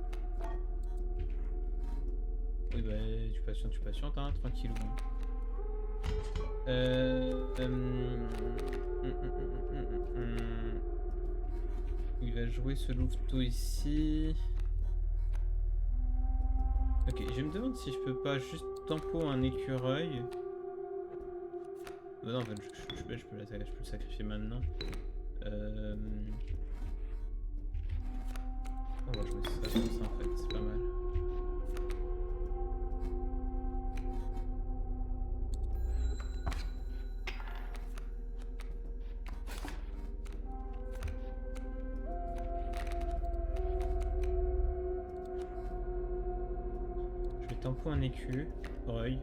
Oui, bah, tu patientes, hein, tranquillou. Il va jouer ce louveteau ici. Ok, je me demande si je peux pas juste tempo un écureuil. Bah non, en fait, je peux le sacrifier maintenant. On va jouer ça comme ça en fait, c'est pas mal. Je vais tempo un écureuil.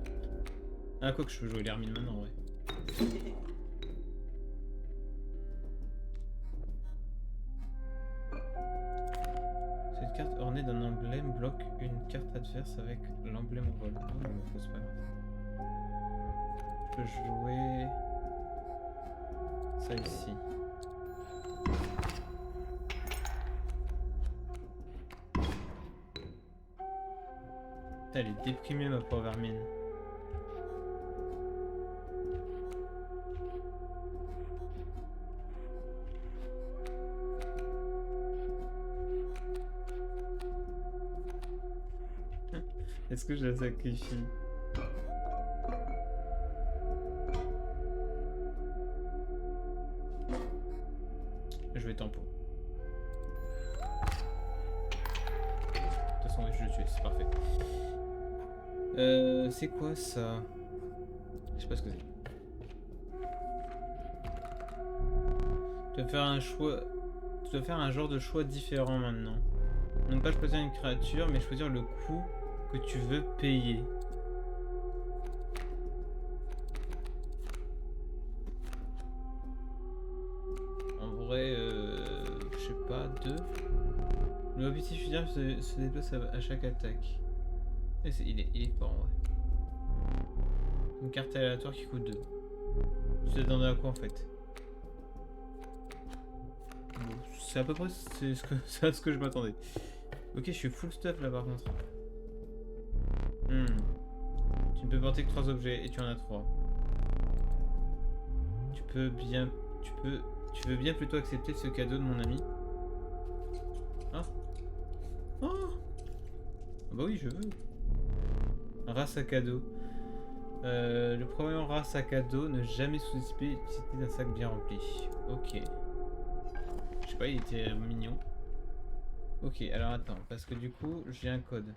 Ah, quoi que je peux jouer l'hermine maintenant, ouais. Cette carte ornée d'un emblème bloque une carte adverse avec l'emblème en vol. Oh, mais c'est pas grave. Je peux jouer ça ici. Putain, elle est déprimée ma pauvre Hermine. Est-ce que je la sacrifie? Je vais tempo. De toute façon, je le tue, c'est parfait. C'est quoi ça? Je sais pas ce que c'est. Tu dois faire un choix. Tu dois faire un genre de choix différent maintenant. Non pas choisir une créature, mais choisir le coût que tu veux payer. En vrai, je sais pas, 2. L'objectif final se déplace à chaque attaque. Et il est fort en vrai. Une carte aléatoire qui coûte 2. Tu t'attendais à quoi en fait? Bon, c'est à peu près c'est à ce que je m'attendais. Ok, je suis full stuff là par contre. Tu ne peux porter que 3 objets et tu en as 3. Tu veux bien plutôt accepter ce cadeau de mon ami? Ah. Oh. Bah oui, je veux. Un sac à dos. Le premier rat sac à dos, ne jamais sous-estimer l'utilité d'un sac bien rempli. Ok. Je sais pas, il était mignon. Ok, alors attends, parce que du coup, j'ai un code.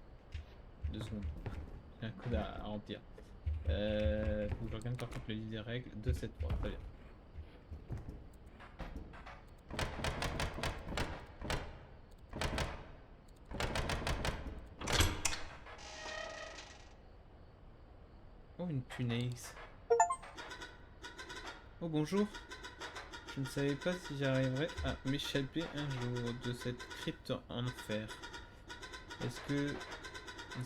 2 secondes. J'ai un code à remplir. Faut que je regarde par contre le livre des règles. 273, très bien. Oh, une punaise. Oh, bonjour. Je ne savais pas si j'arriverais à m'échapper un jour de cette crypte en enfer. Est-ce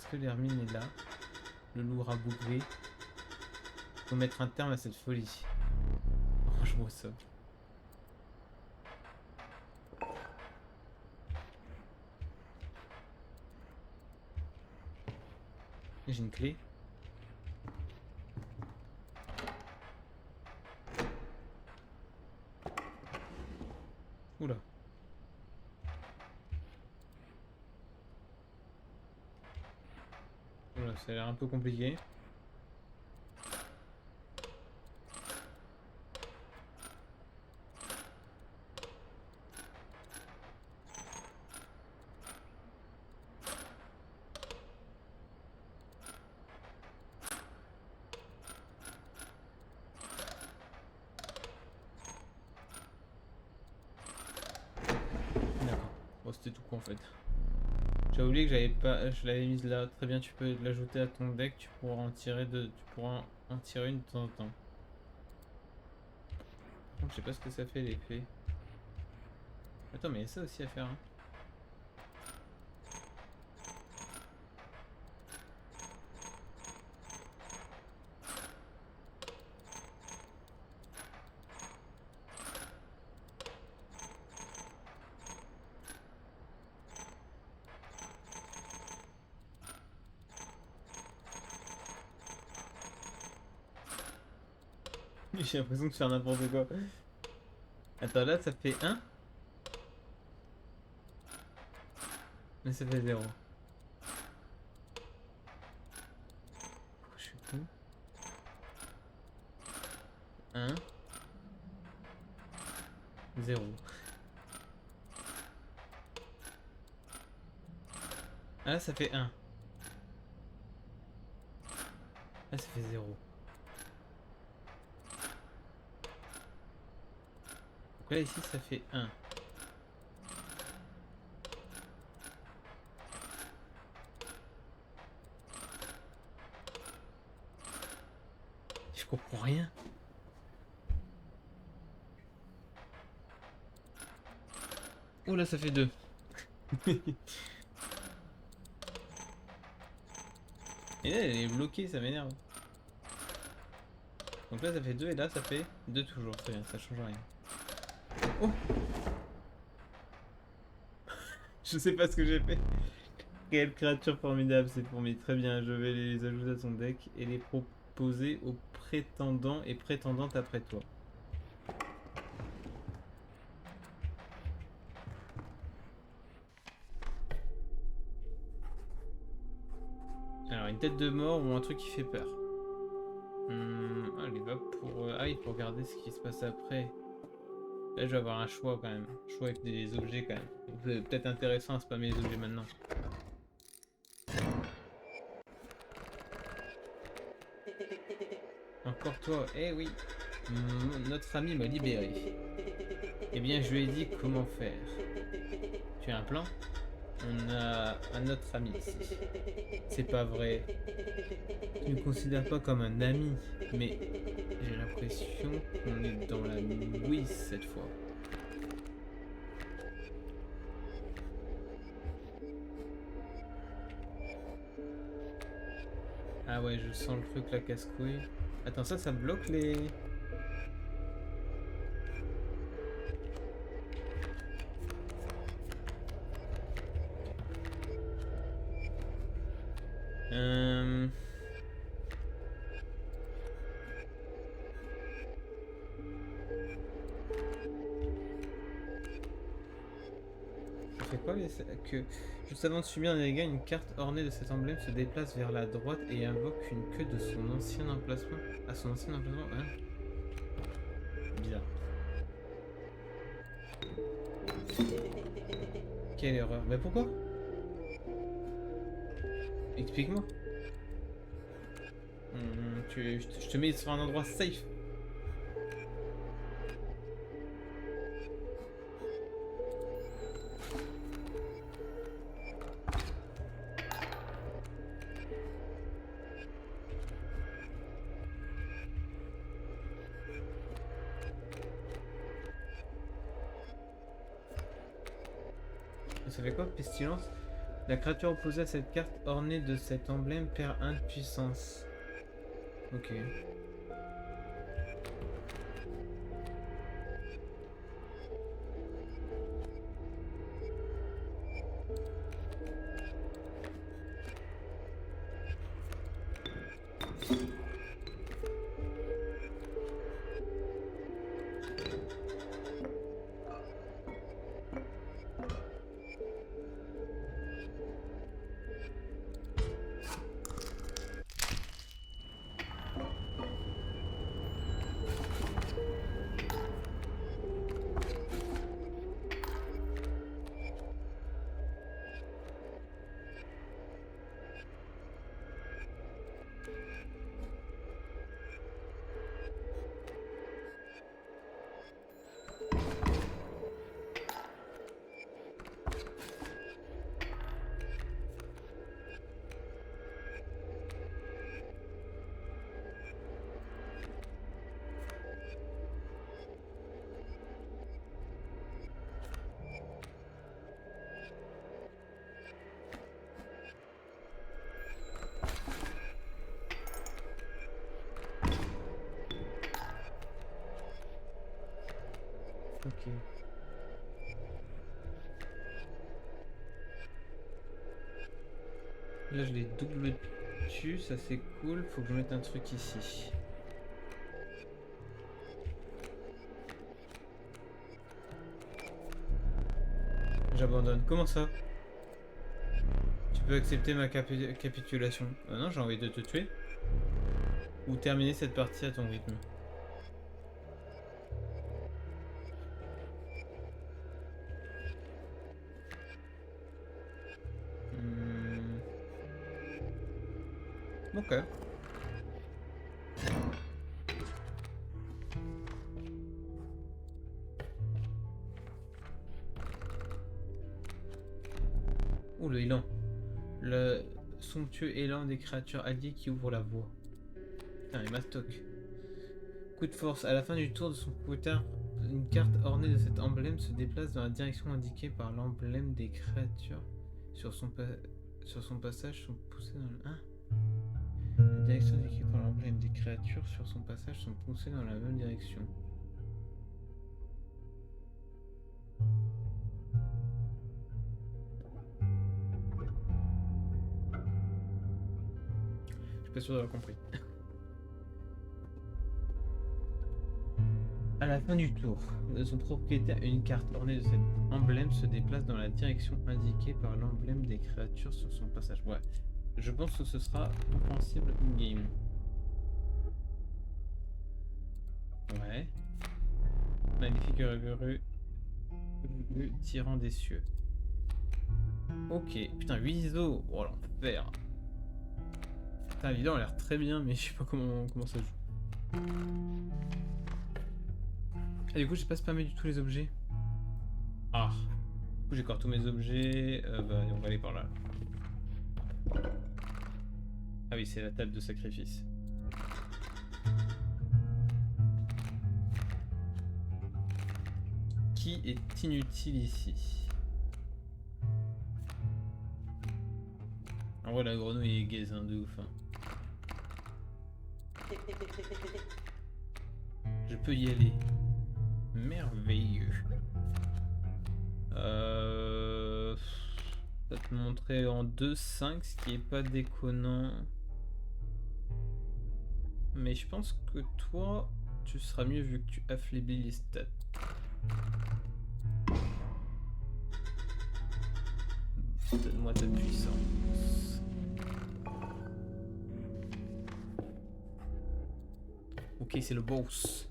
que l'hermine est là? Le loup rabougri. Faut mettre un terme à cette folie. Range-moi ça. J'ai une clé. Oula. Oula, ça a l'air un peu compliqué. D'accord. coup en fait. J'ai oublié que j'avais pas, je l'avais mise là. Très bien, tu peux l'ajouter à ton deck. Tu pourras en tirer deux, tu pourras en tirer une de temps en temps. Par contre, je sais pas ce que ça fait l'effet. Attends, mais il y a ça aussi à faire. Hein. J'ai l'impression de faire n'importe quoi. Attends, là ça fait 1. Mais ça fait 0. Pourquoi je suis con? 1. 0. Ah là ça fait 1. Là ça fait 0. Donc là ici ça fait 1. Je comprends rien. Oh là ça fait 2. Et là elle est bloquée, ça m'énerve. Donc là ça fait 2 et là ça fait 2 toujours. Très bien, ça change rien. Oh. Je sais pas ce que j'ai fait. Quelle créature formidable, c'est fourmis. Très bien, je vais les ajouter à ton deck et les proposer aux prétendants et prétendantes après toi. Alors, une tête de mort ou un truc qui fait peur. Allez, va pour... Ah, il faut regarder ce qui se passe après. Là, je vais avoir un choix quand même. Un choix avec des objets quand même. Donc, c'est peut-être intéressant à spammer les objets maintenant. Encore toi, eh oui. Notre ami m'a libéré. Eh bien, je lui ai dit comment faire. Tu as un plan? On a un autre ami ici. C'est pas vrai. Tu ne me considères pas comme un ami, mais j'ai l'impression qu'on est dans la mouise cette fois. Ah ouais, je sens le truc, la casse-couille. Attends, ça bloque les... Ça fait quoi que juste avant de subir un dégât, une carte ornée de cet emblème se déplace vers la droite et invoque une queue de son ancien emplacement. À son ancien emplacement, hein? Bizarre. Quelle erreur. Mais pourquoi? Explique-moi. Je te mets sur un endroit safe. Ça fait quoi, pestilence? La créature opposée à cette carte ornée de cet emblème perd 1 de puissance. Ok. Ok. Là je les double tue, ça c'est cool. Faut que je mette un truc ici. J'abandonne. Comment ça? Tu peux accepter ma capitulation. Non, j'ai envie de te tuer. Ou terminer cette partie à ton rythme. Ok. Ouh, le élan. Le somptueux élan des créatures alliées qui ouvrent la voie. Putain, les mastoc. Coup de force. À la fin du tour de son pouvoir, une carte ornée de cet emblème se déplace dans la direction indiquée par l'emblème des créatures. Sur son passage sont poussées dans le... Hein? La direction indiquée par l'emblème des créatures sur son passage sont poussées dans la même direction. Je suis pas sûr d'avoir compris. À la fin du tour, son propriétaire, une carte ornée de cet emblème se déplace dans la direction indiquée par l'emblème des créatures sur son passage. Ouais, je pense que ce sera compréhensible in-game. Ouais. Magnifique rue tyran des cieux. Ok, putain, 8 ISO. Oh l'enfer. Putain, la vidéo a l'air très bien, mais je sais pas comment ça joue. Et du coup, j'ai pas spammé du tout les objets. Ah. Du coup, j'ai encore tous mes objets. Bah, on va aller par là. Ah oui, c'est la table de sacrifice. Qui est inutile ici? En vrai, la grenouille est gaze, hein, de ouf. Hein. Je peux y aller. Merveilleux. Ça te montrer en 2.5, ce qui est pas déconnant. Mais je pense que toi, tu seras mieux vu que tu affaiblis les stats. Donne-moi ta puissance. Ok, c'est le boss.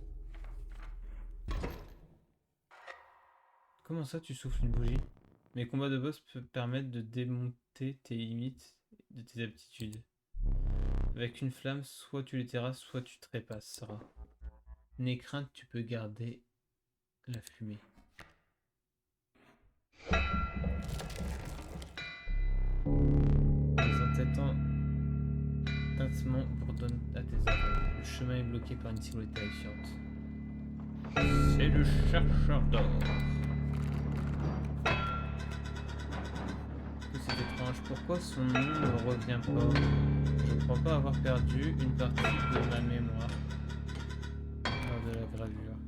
Comment ça, tu souffles une bougie? Mes combats de boss peuvent permettre de démonter tes limites de tes aptitudes. Avec une flamme, soit tu les terrasses, soit tu trépasseras. N'aie crainte, tu peux garder la fumée. Les entêtants tintements bourdonnent à tes oreilles. Le chemin est bloqué par une silhouette terrifiante. C'est le chercheur d'or. C'est étrange, pourquoi son nom ne revient pas? Je crois pas avoir perdu une partie de ma mémoire lors de la gravure.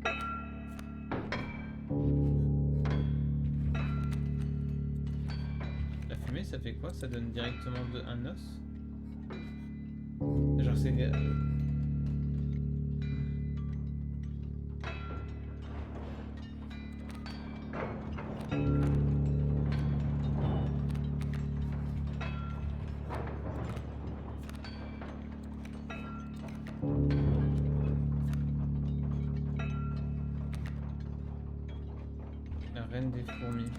La fumée, ça fait quoi? Ça donne directement un os? Genre c'est... La reine des fourmis.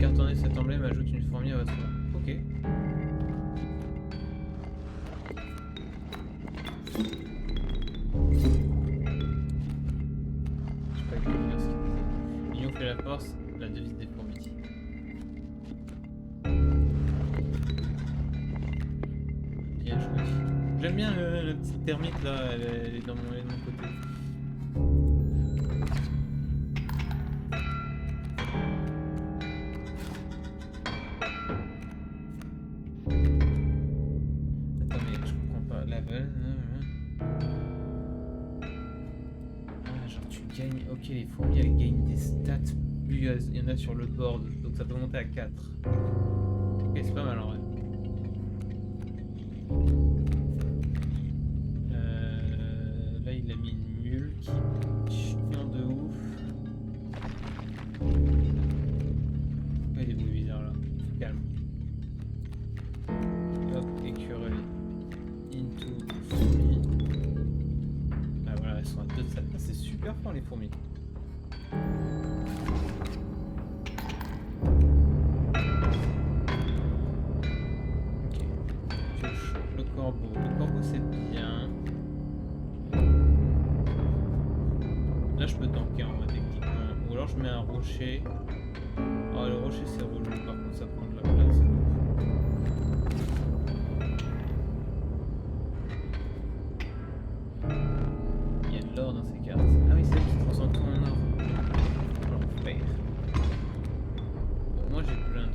Cartonner cet emblème ajoute une fourmi à votre voix. Ok. Je sais pas comment dire ce qu'il disait. L'union fait la force, la devise des fourmis. Bien joué. J'aime bien la petite termite là, elle est de mon côté. Attends mais je comprends pas. La veine... Ah genre tu gagnent... Ok, les fourmis elles gagnent des stats buggeuses. Il y en a sur le board, donc ça peut monter à 4. Ok, c'est pas mal en vrai. Là il a mis une mule qui chiant de ouf. Il y a des bruits bizarres là. Calme. Hop, écureuil. Into fourmis. Ah voilà, elles sont à 2 de ça. Ah, c'est super fort les fourmis. Ok. Pioche. Le corbeau. Le corbeau c'est bien. Là je peux tanker en vrai techniquement. Ou alors je mets un rocher. Oh le rocher c'est relou par contre ça prend de la place. Il y a de l'or dans ces cartes. Ah oui c'est elle qui transforme tout en or. L'enfer. Bon, moi j'ai plein d'os.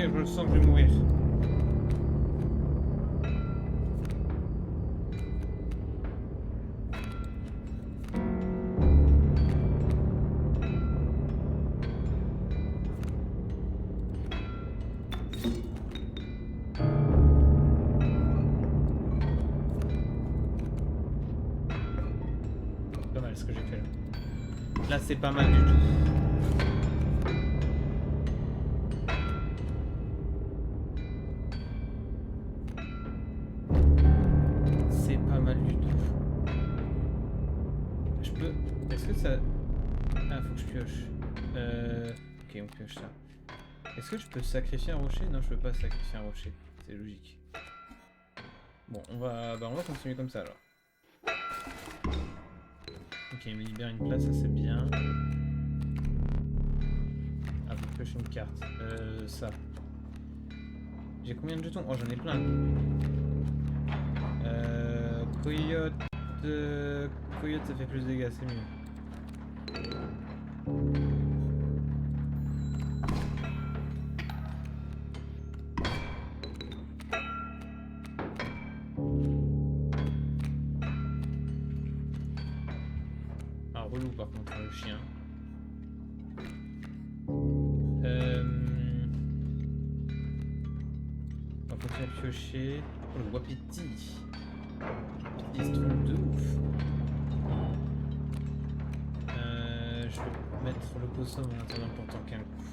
Je le sens que je vais mourir. Pas mal ce que j'ai fait là. Là c'est pas mal du tout. Ah, faut que je pioche. Ok, on pioche ça. Est-ce que je peux sacrifier un rocher? Non, je peux pas sacrifier un rocher. C'est logique. Bon, on va continuer comme ça alors. Ok, il me libère une place, ça c'est bien. Ah, faut que je pioche une carte. Ça. J'ai combien de jetons? Oh, j'en ai plein. Coyote. Coyote, ça fait plus de dégâts, c'est mieux. Ah, relou par contre, le chien. On va continuer à piocher. Oh, le wapiti. Il se trompe de ouf. Je vais mettre le possum en attendant pour tanker un coup.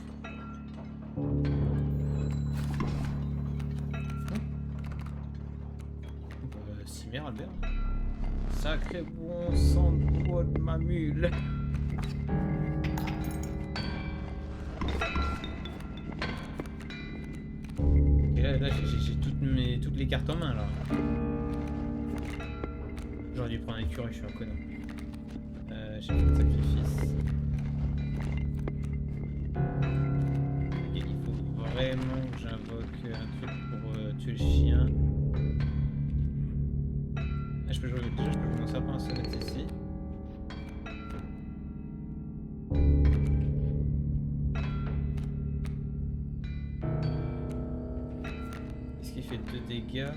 Cimère, Albert. Sacré bon sang de bois de ma mule. Et là j'ai toutes les cartes en main là. J'aurais dû prendre un écureuil, je suis un connard. J'ai fait de sacrifice. Et il faut vraiment que j'invoque un truc pour tuer le chien. Ah, je peux jouer mon serpent à sonnette ici. Est-ce qu'il fait 2 dégâts?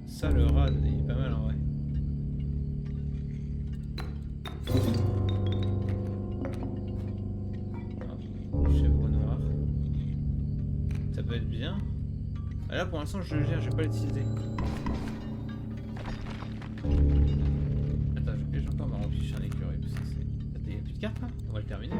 Ça, le rat, il est pas mal en vrai. Chèvre noir. Ça peut être bien. Ah, là pour l'instant je le gère, je vais pas l'utiliser. Attends, je pêche encore, on va remplicher un écureuil parce que c'est. Il y a plus de cartes là? On va le terminer.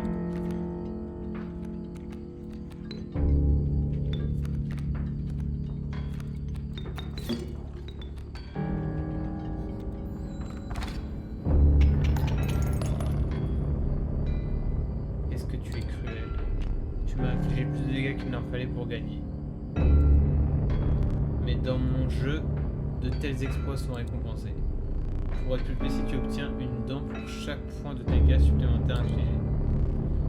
Est-ce que tu es cruel? Tu m'as infligé plus de dégâts qu'il n'en fallait pour gagner. Mais dans mon jeu, de tels exploits sont récompensés. Pour être plus précis, tu obtiens une dent pour chaque point de dégâts supplémentaires infligé.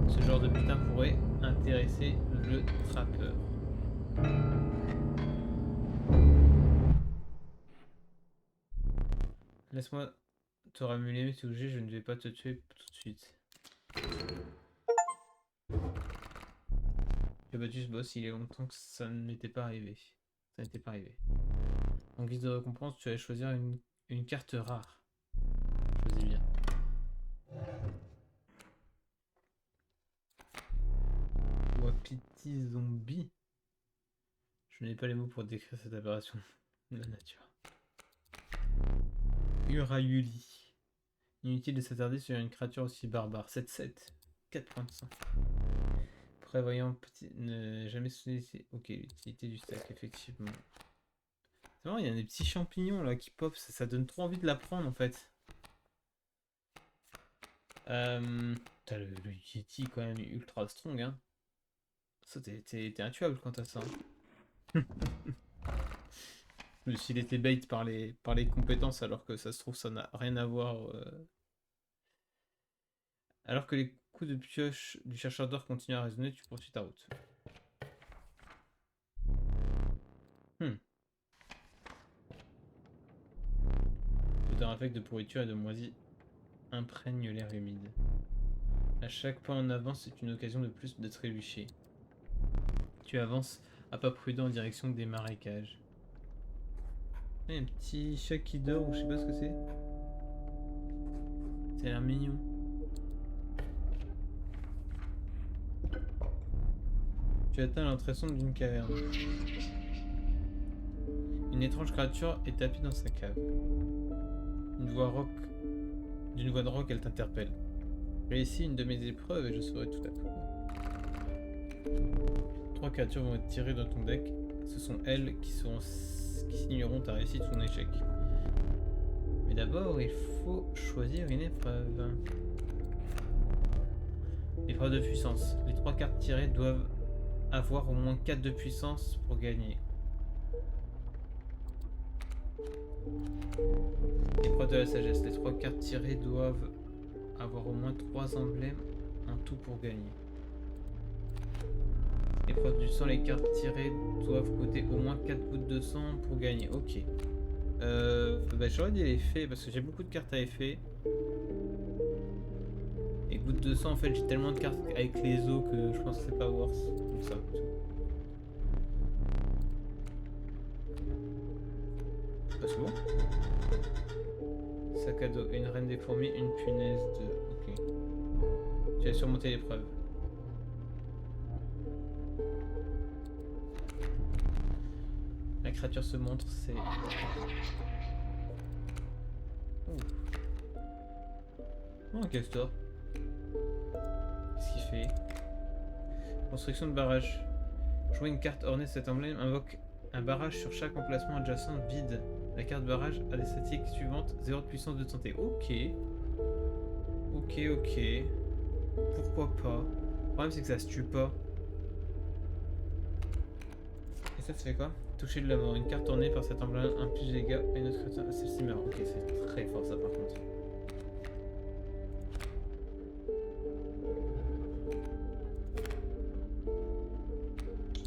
Ce genre de butin pourrait intéresser le trappeur. Laisse-moi t'auras mulé, mais t'es obligé, je ne vais pas te tuer tout de suite. J'ai battu ce boss, il y a longtemps que ça ne m'était pas arrivé. Ça n'était pas arrivé. En guise de récompense, tu vas choisir une carte rare. Choisis bien. Wapiti zombie. Je n'ai pas les mots pour décrire cette aberration de la nature. Urayuli. Inutile de s'attarder sur une créature aussi barbare. 7-7. 4 points de sang. Prévoyant petit. Ne jamais sous-estimer. Ok, l'utilité du stack, effectivement. C'est vrai, il y a des petits champignons là qui pop. Ça donne trop envie de la prendre en fait. T'as le Yeti quand même ultra strong, hein. Ça, t'es intuable quant à ça. Hein. Je me suis laissé bait par les compétences alors que ça se trouve ça n'a rien à voir. Alors que les coups de pioche du chercheur d'or continuent à résonner, tu poursuis ta route. Tout un affect de pourriture et de moisie imprègne l'air humide. À chaque pas en avant, c'est une occasion de plus de trébucher. Tu avances à pas prudent en direction des marécages. Il y a un petit chat qui dort ou je sais pas ce que c'est. Ça a l'air mignon. Tu atteins l'entrée sombre d'une caverne. Une étrange créature est tapie dans sa cave. D'une voix de rock, elle t'interpelle. Réussis une de mes épreuves et je saurai tout à propos. 3 créatures vont être tirées dans ton deck. Ce sont elles qui signeront ta réussite ou ton échec. Mais d'abord, il faut choisir une épreuve. Épreuve de puissance. Les 3 cartes tirées doivent avoir au moins 4 de puissance pour gagner. Épreuve de la sagesse. Les 3 cartes tirées doivent avoir au moins 3 emblèmes en tout pour gagner. Épreuve du sang. Les cartes tirées doivent coûter au moins 4 gouttes de sang pour gagner. Ok. Bah, j'aurais dit l'effet parce que j'ai beaucoup de cartes à effet. Et gouttes de sang, en fait, j'ai tellement de cartes avec les os que je pense que c'est pas worth. Donc ça. Ah, c'est bon. Sac à dos, une reine des fourmis, une punaise de. Ok. Tu as surmonté l'épreuve. La créature se montre, c'est. Oh, un castor. Qu'est-ce qu'il fait? Construction de barrage. Jouer une carte ornée de cet emblème invoque un barrage sur chaque emplacement adjacent vide. La carte barrage a des statistiques suivantes: 0 de puissance, 2 de santé. Ok. Ok, ok. Pourquoi pas? Le problème c'est que ça se tue pas. Et ça fait quoi? Toucher de la mort. Une carte ornée par cet emblème inflige des dégâts et une autre créature. Celle-ci meurt. Ok, c'est très fort ça par contre.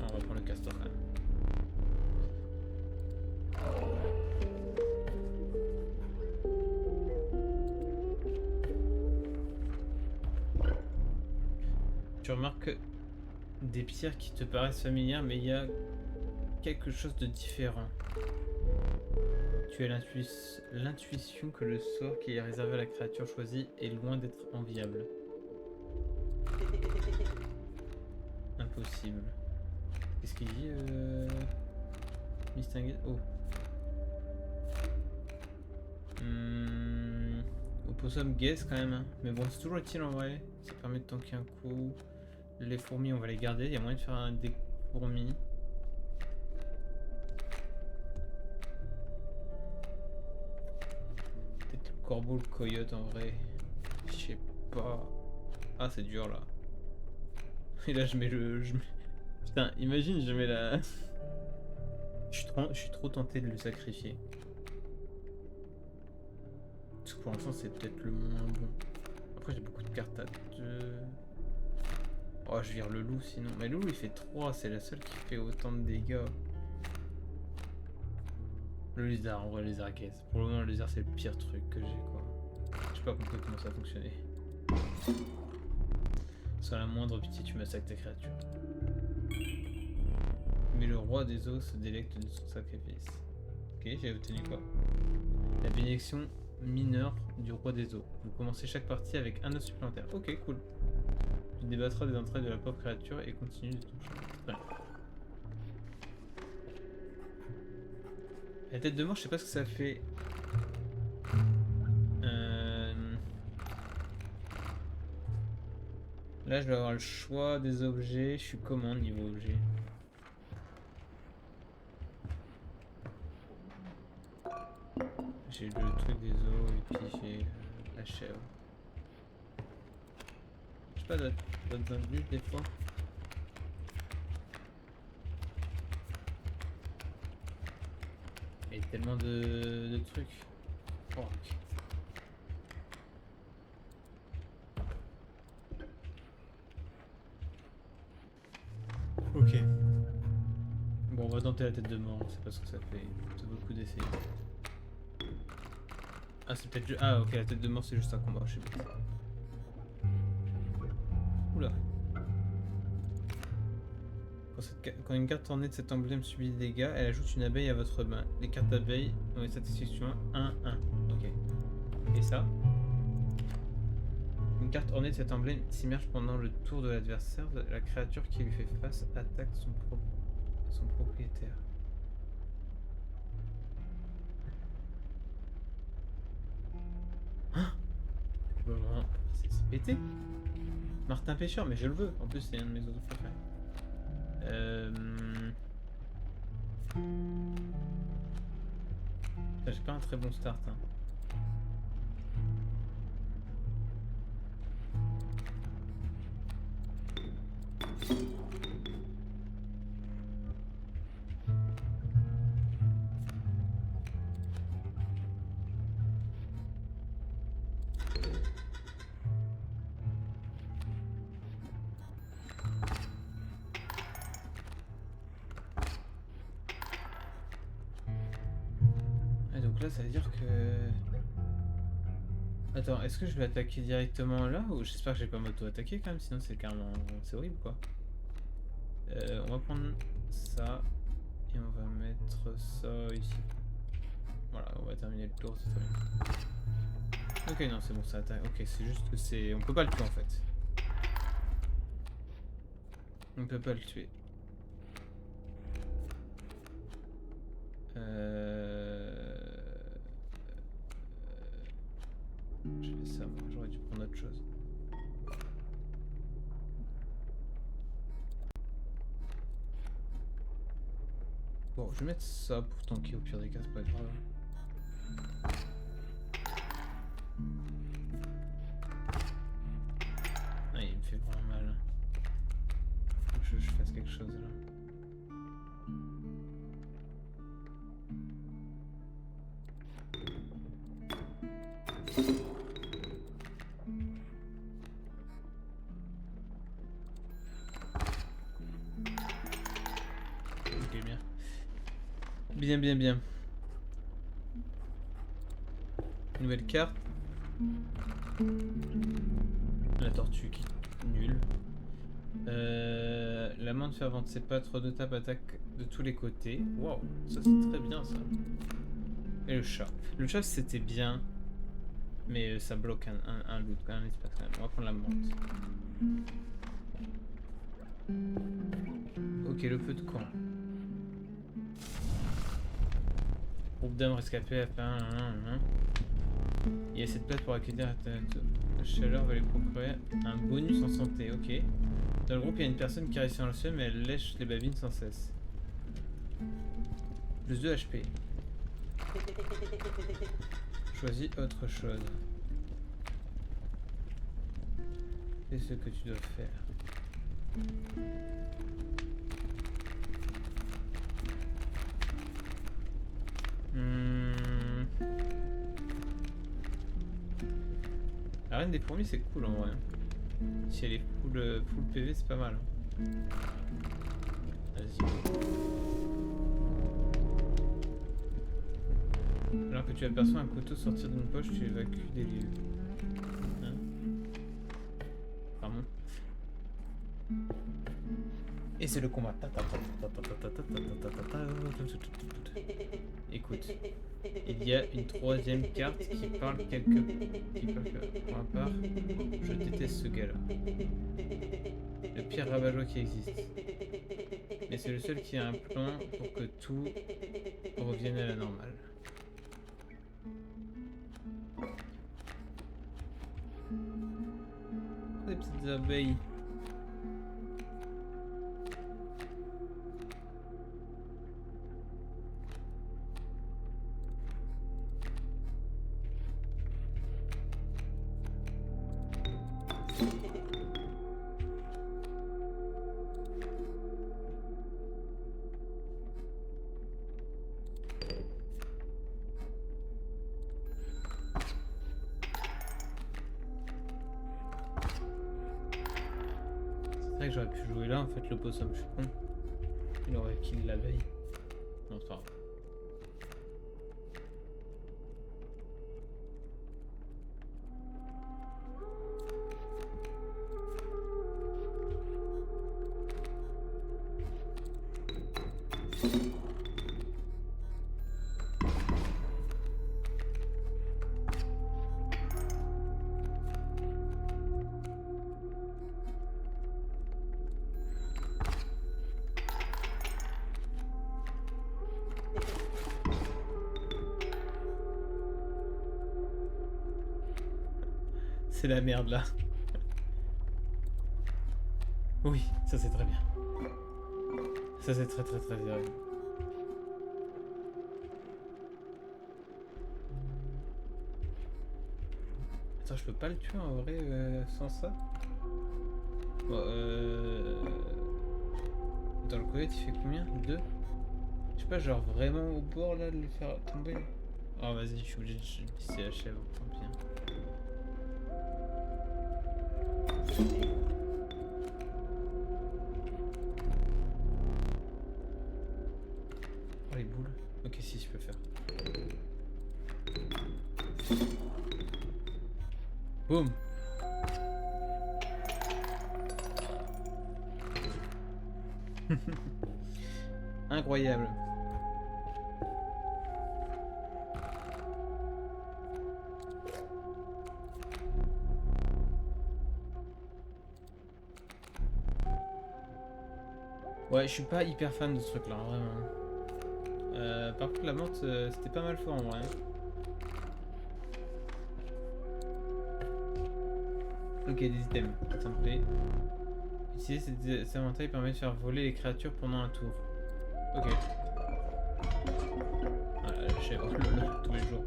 Ah, on va prendre le castor quand même. Tu remarques des pierres qui te paraissent familières, mais il y a quelque chose de différent. Tu as l'intuition que le sort qui est réservé à la créature choisie est loin d'être enviable. Impossible. Qu'est-ce qu'il dit Distinguer. Oh. Opossum guess quand même. Hein. Mais bon, c'est toujours utile en vrai. Ça permet de tanker un coup. Les fourmis, on va les garder. Il y a moyen de faire des fourmis. Peut-être le corbeau, le coyote en vrai. Je sais pas. Ah, c'est dur là. Et là, je mets le. Putain, imagine, je mets la. Je suis trop tenté de le sacrifier. Parce que pour l'instant, c'est peut-être le moins bon. Après, j'ai beaucoup de cartes à 2. Oh, je vire le loup sinon. Mais le loup il fait 3, c'est la seule qui fait autant de dégâts. Le lézard, en vrai, le lézard caisse. Pour le moment, le lézard c'est le pire truc que j'ai quoi. pas compris comment ça fonctionnait. Sans la moindre pitié, tu massacres ta créature. Mais le roi des eaux se délecte de son sacrifice. Ok, j'ai obtenu quoi? La bénédiction mineure du roi des eaux. Vous commencez chaque partie avec un os supplémentaire. Ok, cool. Tu débattras des entrailles de la pauvre créature et continue de ton chemin. Très bien. La tête de mort, je sais pas ce que ça fait. Là, je vais avoir le choix des objets. Je suis comment niveau objet? J'ai le truc des os et puis j'ai la chèvre. Je sais pas, d'autres indices des fois. Il y a tellement de trucs. Oh, ok. Ok. Bon, on va tenter la tête de mort, on sait pas ce que ça fait. Ça vaut le coup d'essayer. Ah, c'est peut-être. Ah, ok, la tête de mort, c'est juste un combat, je sais pas. Oula. Quand une carte ornée de cet emblème subit des dégâts, elle ajoute une abeille à votre main. Les cartes d'abeilles ont une satisfaction 1-1. Ok. Et ça? Une carte ornée de cet emblème s'immerge pendant le tour de l'adversaire. La créature qui lui fait face attaque son propriétaire. Hein? C'est pété. Martin Pêcheur, mais je le veux. En plus, c'est un de mes autres préférés. J'ai pas un très bon start. Hein. Là, ça veut dire que... Attends, est-ce que je vais attaquer directement là ou j'espère que j'ai pas m'auto-attaquer quand même, sinon c'est carrément... c'est horrible quoi. On va prendre ça et on va mettre ça ici. Voilà, on va terminer le tour, c'est très bien. Ok, non, c'est bon, ça attaque. Ok, c'est juste que c'est... On peut pas le tuer en fait. On peut pas le tuer. Je fais ça, moi j'aurais dû prendre autre chose. Bon, je vais mettre ça pour tanker au pire des cas, c'est pas grave. Ah, il me fait vraiment mal. Faut que je fasse quelque chose là. Bien, bien, bien. Nouvelle carte. La tortue qui est nulle. L'amande fervente, c'est pas trop de tape, attaque de tous les côtés. Waouh, ça c'est très bien ça. Et le chat. Le chat c'était bien. Mais ça bloque un loot quand même, espace quand même. On va prendre la menthe. Ok, le feu de camp. Groupe d'hommes rescapés à fin. Il y a cette plate pour accueillir la chaleur va lui procurer un bonus en santé. Ok. Dans le groupe, il y a une personne qui reste sur le ciel, mais elle lèche les babines sans cesse. Plus 2 HP. Choisis autre chose. C'est ce que tu dois faire. La reine des fourmis c'est cool en vrai. Si elle est full PV c'est pas mal. Vas-y. Alors que tu aperçois un couteau sortir d'une poche, tu évacues des lieux. Et c'est le combat. Écoute, il y a une troisième carte qui parle pour ma part, je déteste ce gars-là. Le pire rabat-joie qui existe. Mais c'est le seul qui a un plan pour que tout revienne à la normale. Des petites abeilles. C'est vrai que j'aurais pu jouer là, en fait, l'opossum, je suis con. Il aurait kill la veille. Non, c'est pas grave. C'est la merde là. Oui, ça c'est très bien. Ça c'est très bien. Attends, je peux pas le tuer en vrai sans ça. Bon, dans le collet, il fait combien? 2? Je sais pas, genre vraiment au bord là, de le faire tomber. Oh vas-y, je suis obligé de CHF, tant pis. Oh les boules. Ok, si je peux faire. Boum. Incroyable. Ouais, je suis pas hyper fan de ce truc là, vraiment. Par contre la morte c'était pas mal fort en vrai. Ok, des items, ça me plaît. Utiliser cet inventaire permet de faire voler les créatures pendant un tour. Ok. Voilà, la chèvre, tous les jours.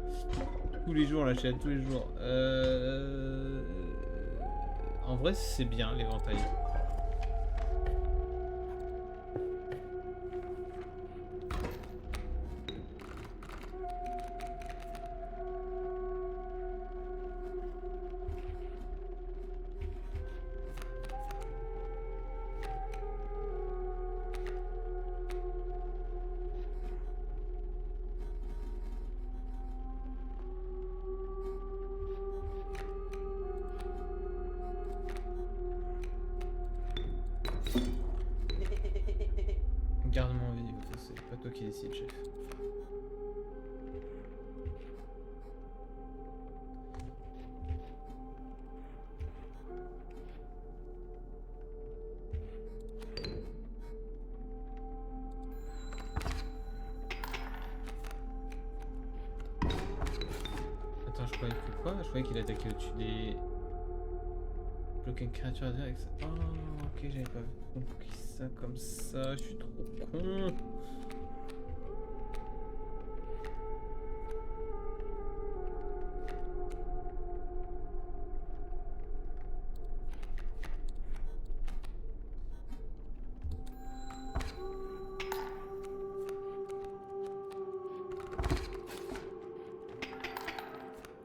Tous les jours la chèvre, tous les jours. En vrai c'est bien l'éventail. Garde-moi en vie, c'est pas toi qui décide, chef. Attends, je croyais que quoi? Je croyais qu'il attaquait au-dessus des... Bloquer une créature avec ça. Oh, ok, j'avais pas compris ça comme ça, je suis trop con.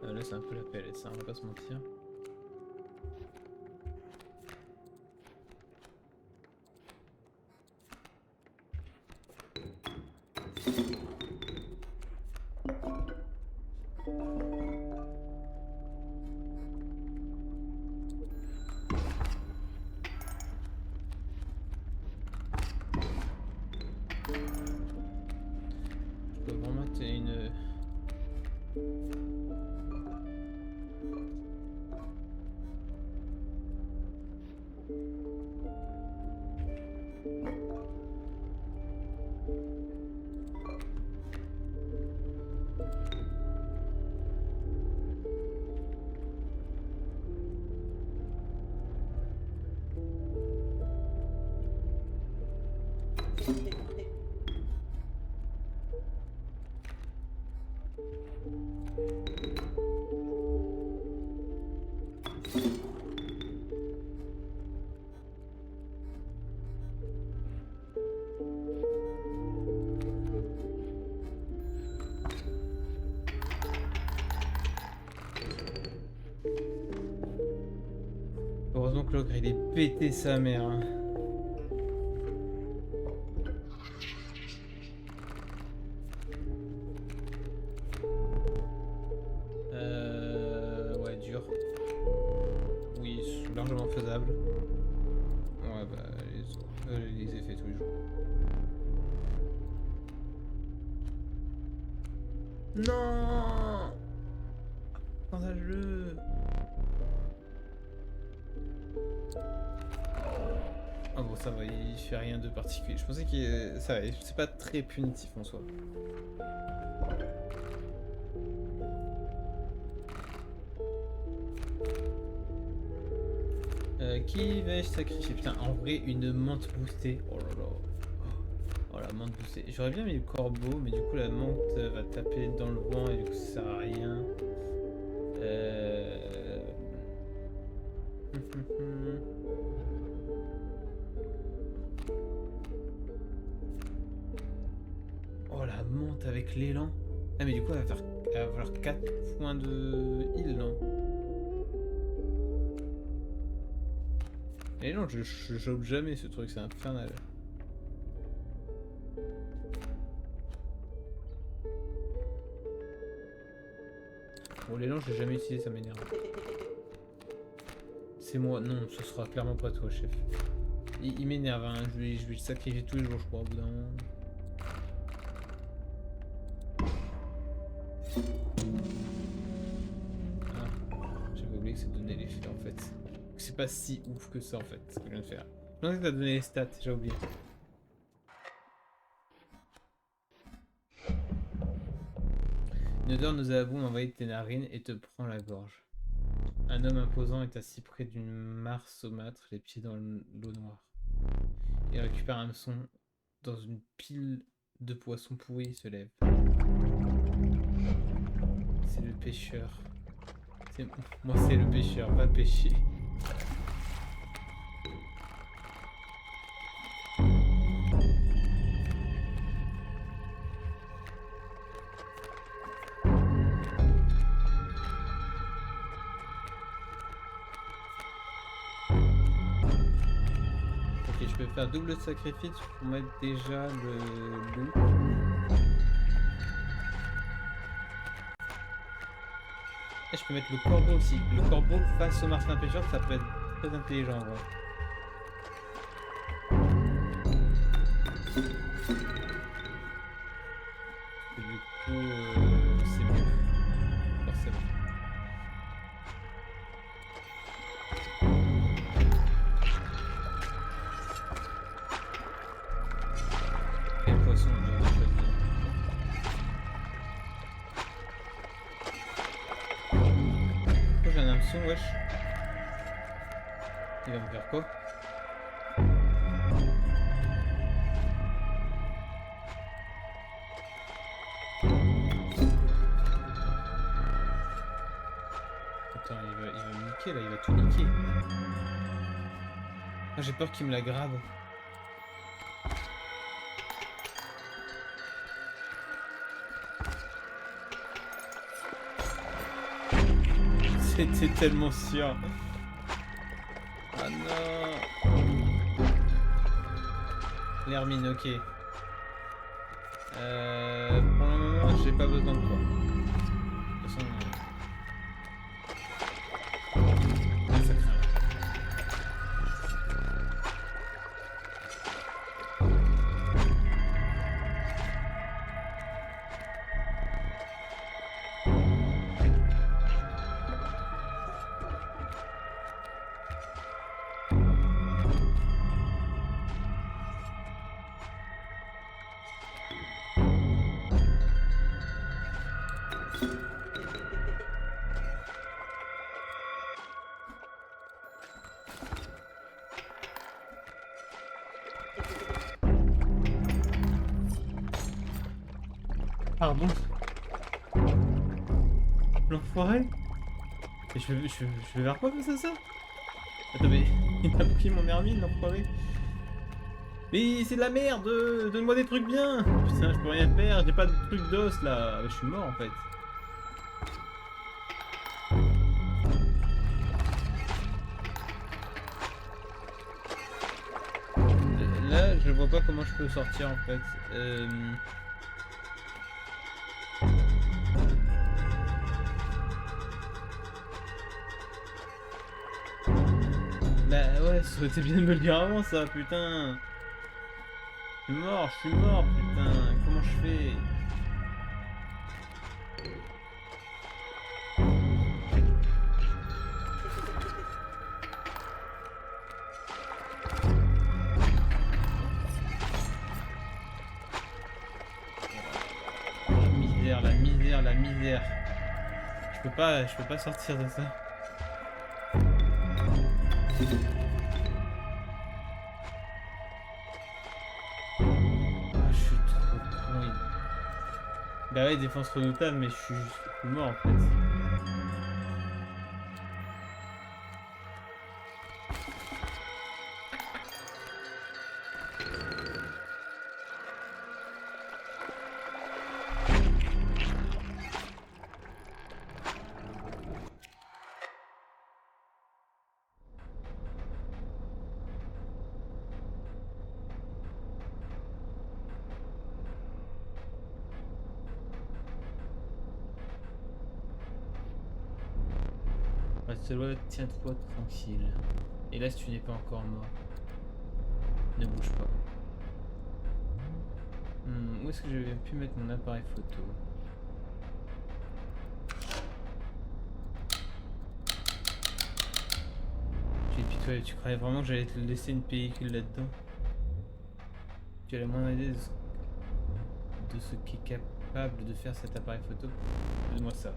Là, c'est un peu la PLS, hein, on va pas se mentir. Heureusement que l'ogre il est pété sa mère. Hein. Ouais, dur. Oui, c'est largement faisable. Ouais, bah, les effets tous les jours. Non! Scandaleux! Ah bon, ça va, il fait rien de particulier. Je pensais que ça va, c'est pas très punitif en soi. Qui vais-je sacrifier? Putain, en vrai, une menthe boostée. Oh là là. Oh la menthe boostée. J'aurais bien mis le corbeau, mais du coup, la menthe va taper dans le vent et du coup, ça sert à rien. Oh la menthe avec l'élan. Ah, mais du coup, elle va avoir 4 points de heal, non? Et non, je chope jamais ce truc, c'est infernal. Bon, l'élan, je l'ai jamais utilisé, ça m'énerve. C'est moi, non, ce sera clairement pas toi, chef. Il m'énerve, hein. Je vais le sacrifier tous les jours, je crois, au bout d'un moment. Ah, j'avais oublié que ça donnait l'effet en fait. C'est pas si ouf que ça en fait, ce que je viens de faire. Je pensais que ça donnait les stats, j'ai oublié. Une odeur nauséabonde envahit tes narines et te prend la gorge. Un homme imposant est assis près d'une mare saumâtre, les pieds dans l'eau noire. Il récupère un hameçon dans une pile de poissons pourris et se lève. C'est le pêcheur. Moi c'est le pêcheur, va pêcher. Ok, je peux faire double sacrifice pour mettre déjà le loup. Et je peux mettre le corbeau aussi. Le corbeau face au martin pêcheur, ça peut être très intelligent, ouais. Et du coup, c'est mieux. Forcément. Quel poisson on doit choisir? J'ai un hameçon, wesh. Il va me faire quoi? Attends, il va me niquer là, il va tout niquer. Ah, j'ai peur qu'il me la grabe. C'était tellement sûr. Ah non. L'hermine, ok. Pour le moment, j'ai pas besoin de toi. De toute façon, ça craint. Pardon. L'enfoiré. Et je vais vers quoi face à ça? Attends, mais il a pris mon hermine, l'enfoiré. Mais c'est de la merde! Donne-moi des trucs bien! Putain, je peux rien faire, j'ai pas de trucs d'os là. Je suis mort en fait. Là, je vois pas comment je peux sortir en fait. Bah ouais, ça aurait été bien de me le dire avant ça, putain. Je suis mort, putain. Comment je fais? La misère, la misère, la misère. Je peux pas sortir de ça. Ah, je suis trop con. Bah ouais, défense redoutable, mais je suis juste mort en fait. Reste-toi, tiens-toi tranquille. Et là, si tu n'es pas encore mort, ne bouge pas. Où est-ce que j'avais pu mettre mon appareil photo? J'ai pitoyé, tu croyais vraiment que j'allais te laisser une pellicule là-dedans? Tu as la moindre idée de ce qu'est capable de faire cet appareil photo? Donne-moi ça.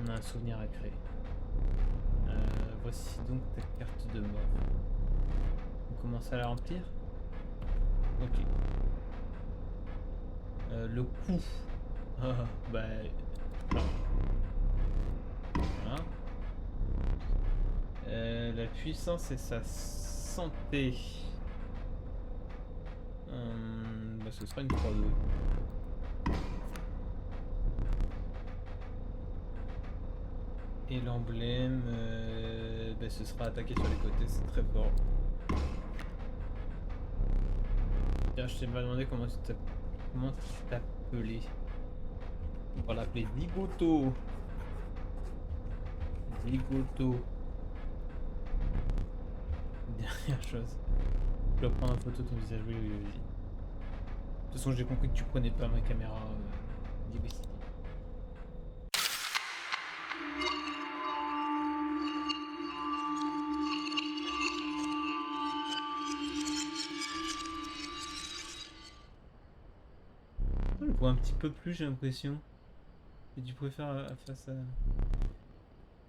On a un souvenir à créer. Voici donc ta carte de mort. On commence à la remplir? Ok. Le coup. Ah, bah. Voilà. La puissance et sa santé. Bah, ce sera une 3-2. Et l'emblème, bah, ce sera attaqué sur les côtés, c'est très fort. Tiens, je t'ai pas demandé comment tu t'appelais. On va l'appeler Digoto. Digoto. Dernière chose. Je dois prendre une photo de ton visage. Oui, oui, oui. De toute façon, j'ai compris que tu prenais pas ma caméra. Dis oui. Je le vois un petit peu plus, j'ai l'impression. Et tu préfères face à.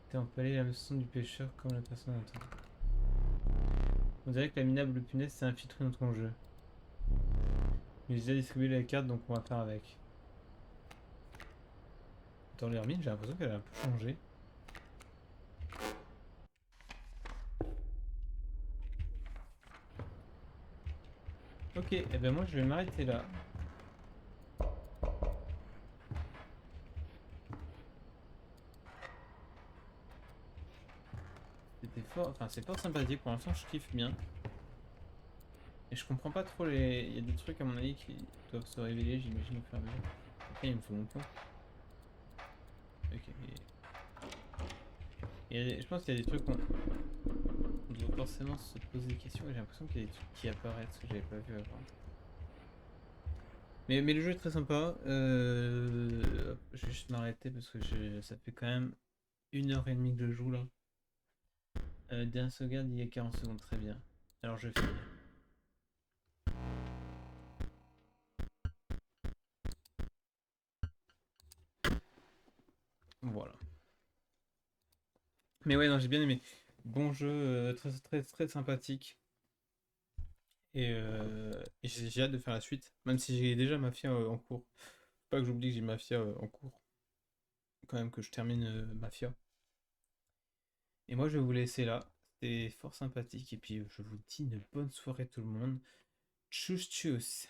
T'es empalé la leçon du pêcheur comme la personne entend. On dirait que la minable punaise s'est infiltrée dans ton jeu. Mais j'ai déjà distribué la carte donc on va faire avec. Dans l'hermine, j'ai l'impression qu'elle a un peu changé. Ok, et ben moi je vais m'arrêter là. C'était fort, enfin c'est fort sympathique, pour l'instant je kiffe bien. Et je comprends pas trop les... Il y a des trucs à mon avis qui doivent se révéler, j'imagine, au fur et à mesure. Après il me faut mon temps. Ok. Et je pense qu'il y a des trucs qu'on doit forcément se poser des questions et j'ai l'impression qu'il y a des trucs qui apparaissent que j'avais pas vu avant. Mais le jeu est très sympa. Je vais juste m'arrêter parce que ça fait quand même 1h30 que je joue là. Dernière sauvegarde il y a 40 secondes, très bien. Alors je fais. Voilà. Mais ouais, non, j'ai bien aimé. Bon jeu, très, très, très sympathique. Et j'ai hâte de faire la suite, même si j'ai déjà ma fille en cours. Pas que j'oublie que j'ai Mafia en cours. Quand même que je termine Mafia. Et moi je vais vous laisser là. C'était fort sympathique. Et puis je vous dis une bonne soirée tout le monde. Tchuss tchuss.